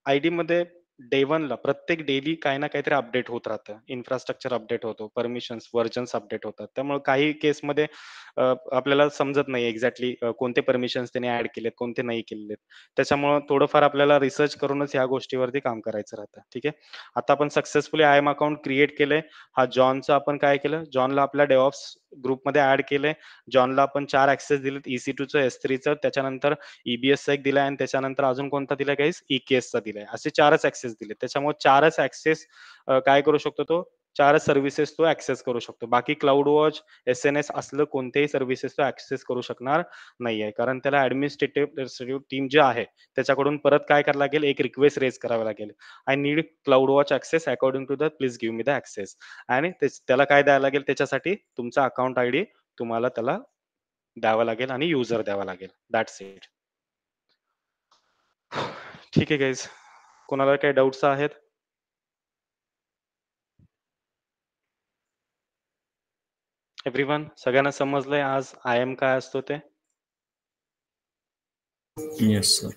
Speaker 1: आयडी मध्ये डे 1 ला प्रत्येक डेली काही ना काहीतरी अपडेट होत राहतं. इन्फ्रास्ट्रक्चर अपडेट होतो, परमिशन्स व्हर्जन्स अपडेट होतात. त्यामुळे काही केसमध्ये आपल्याला समजत नाही एक्झॅक्टली कोणते परमिशन्स त्यांनी ऍड केलेत, कोणते नाही केलेत. त्याच्यामुळे थोडंफार आपल्याला रिसर्च करूनच ह्या गोष्टीवरती काम करायचं राहतं. ठीक आहे, आता आपण सक्सेसफुली IAM अकाउंट क्रिएट केलंय. हा जॉनचं आपण काय केलं, जॉनला आपल्या डेव्हऑप्स ग्रुपमध्ये ऍड केलंय. जॉनला आपण 4 ऍक्सेस दिलेत, EC2चं, S3चं, त्याच्यानंतर EBSचा एक दिलाय आणि त्याच्यानंतर अजून कोणता दिलाय गाईस? EKSचा दिलाय. असे 4च ऍक्सेस दिले. त्याच्यामुळे 4च ऍक्सेस काय करू शकतो तो, 4च सर्व्हिसेस तो ऍक्सेस करू शकतो. बाकी क्लाउड वॉच, SNS असलं कोणतेही सर्व्हिसेस तो ऍक्सेस करू शकणार नाहीये, कारण त्याला ऍडमिनिस्ट्रेटिव्ह टीम जे आहे त्याच्याकडून परत काय करावं लागेल, एक रिक्वेस्ट रेज करावी लागेल. I need cloud watch access according to the, please give me the access. आणि त्याला काय द्यावं लागेल, त्याच्यासाठी तुमचा अकाउंट आयडी तुम्हाला त्याला द्यावा लागेल आणि युजर द्यावा लागेल. That's it. ठीक आहे गाईज, कोणाला काही डाऊट्स आहेत? एव्हरीवन, सगळ्यांना समजलंय आज IAM काय असतो ते?
Speaker 2: येस सर,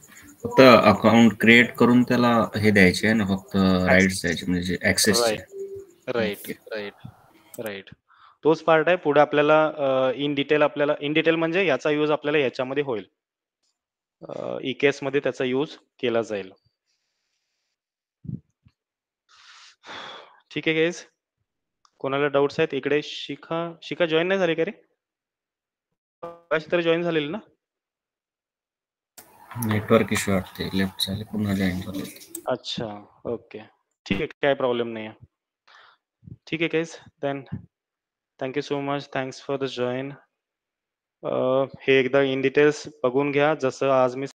Speaker 2: फक्त अकाउंट क्रिएट करून त्याला हे द्यायचे आहे ना, फक्त राईट्स द्यायचे म्हणजे ऍक्सेसचे.
Speaker 1: राईट राईट राईट, तोच पार्ट आहे. पुढे आपल्याला इन डिटेल म्हणजे याचा यूज आपल्याला याच्यामध्ये होईल, EKS मध्ये त्याचा यूज केला जाईल. ठीक आहे गाईज, कोणाला डाऊट्स आहेत? इकडे शिखा जॉईन नाही झाली का रे? तरी जॉईन झालेली ना?
Speaker 2: नेटवर्क इश्यू वाटते, लेफ्ट झाले पुन्हा जॉईन झाले.
Speaker 1: अच्छा, ओके, ठीक आहे, काय प्रॉब्लेम नाही आहे. ठीक आहे guys, then thank you so much, thanks for the join. हे एकदा इन डिटेल्स बघून घ्या, जसं आज मी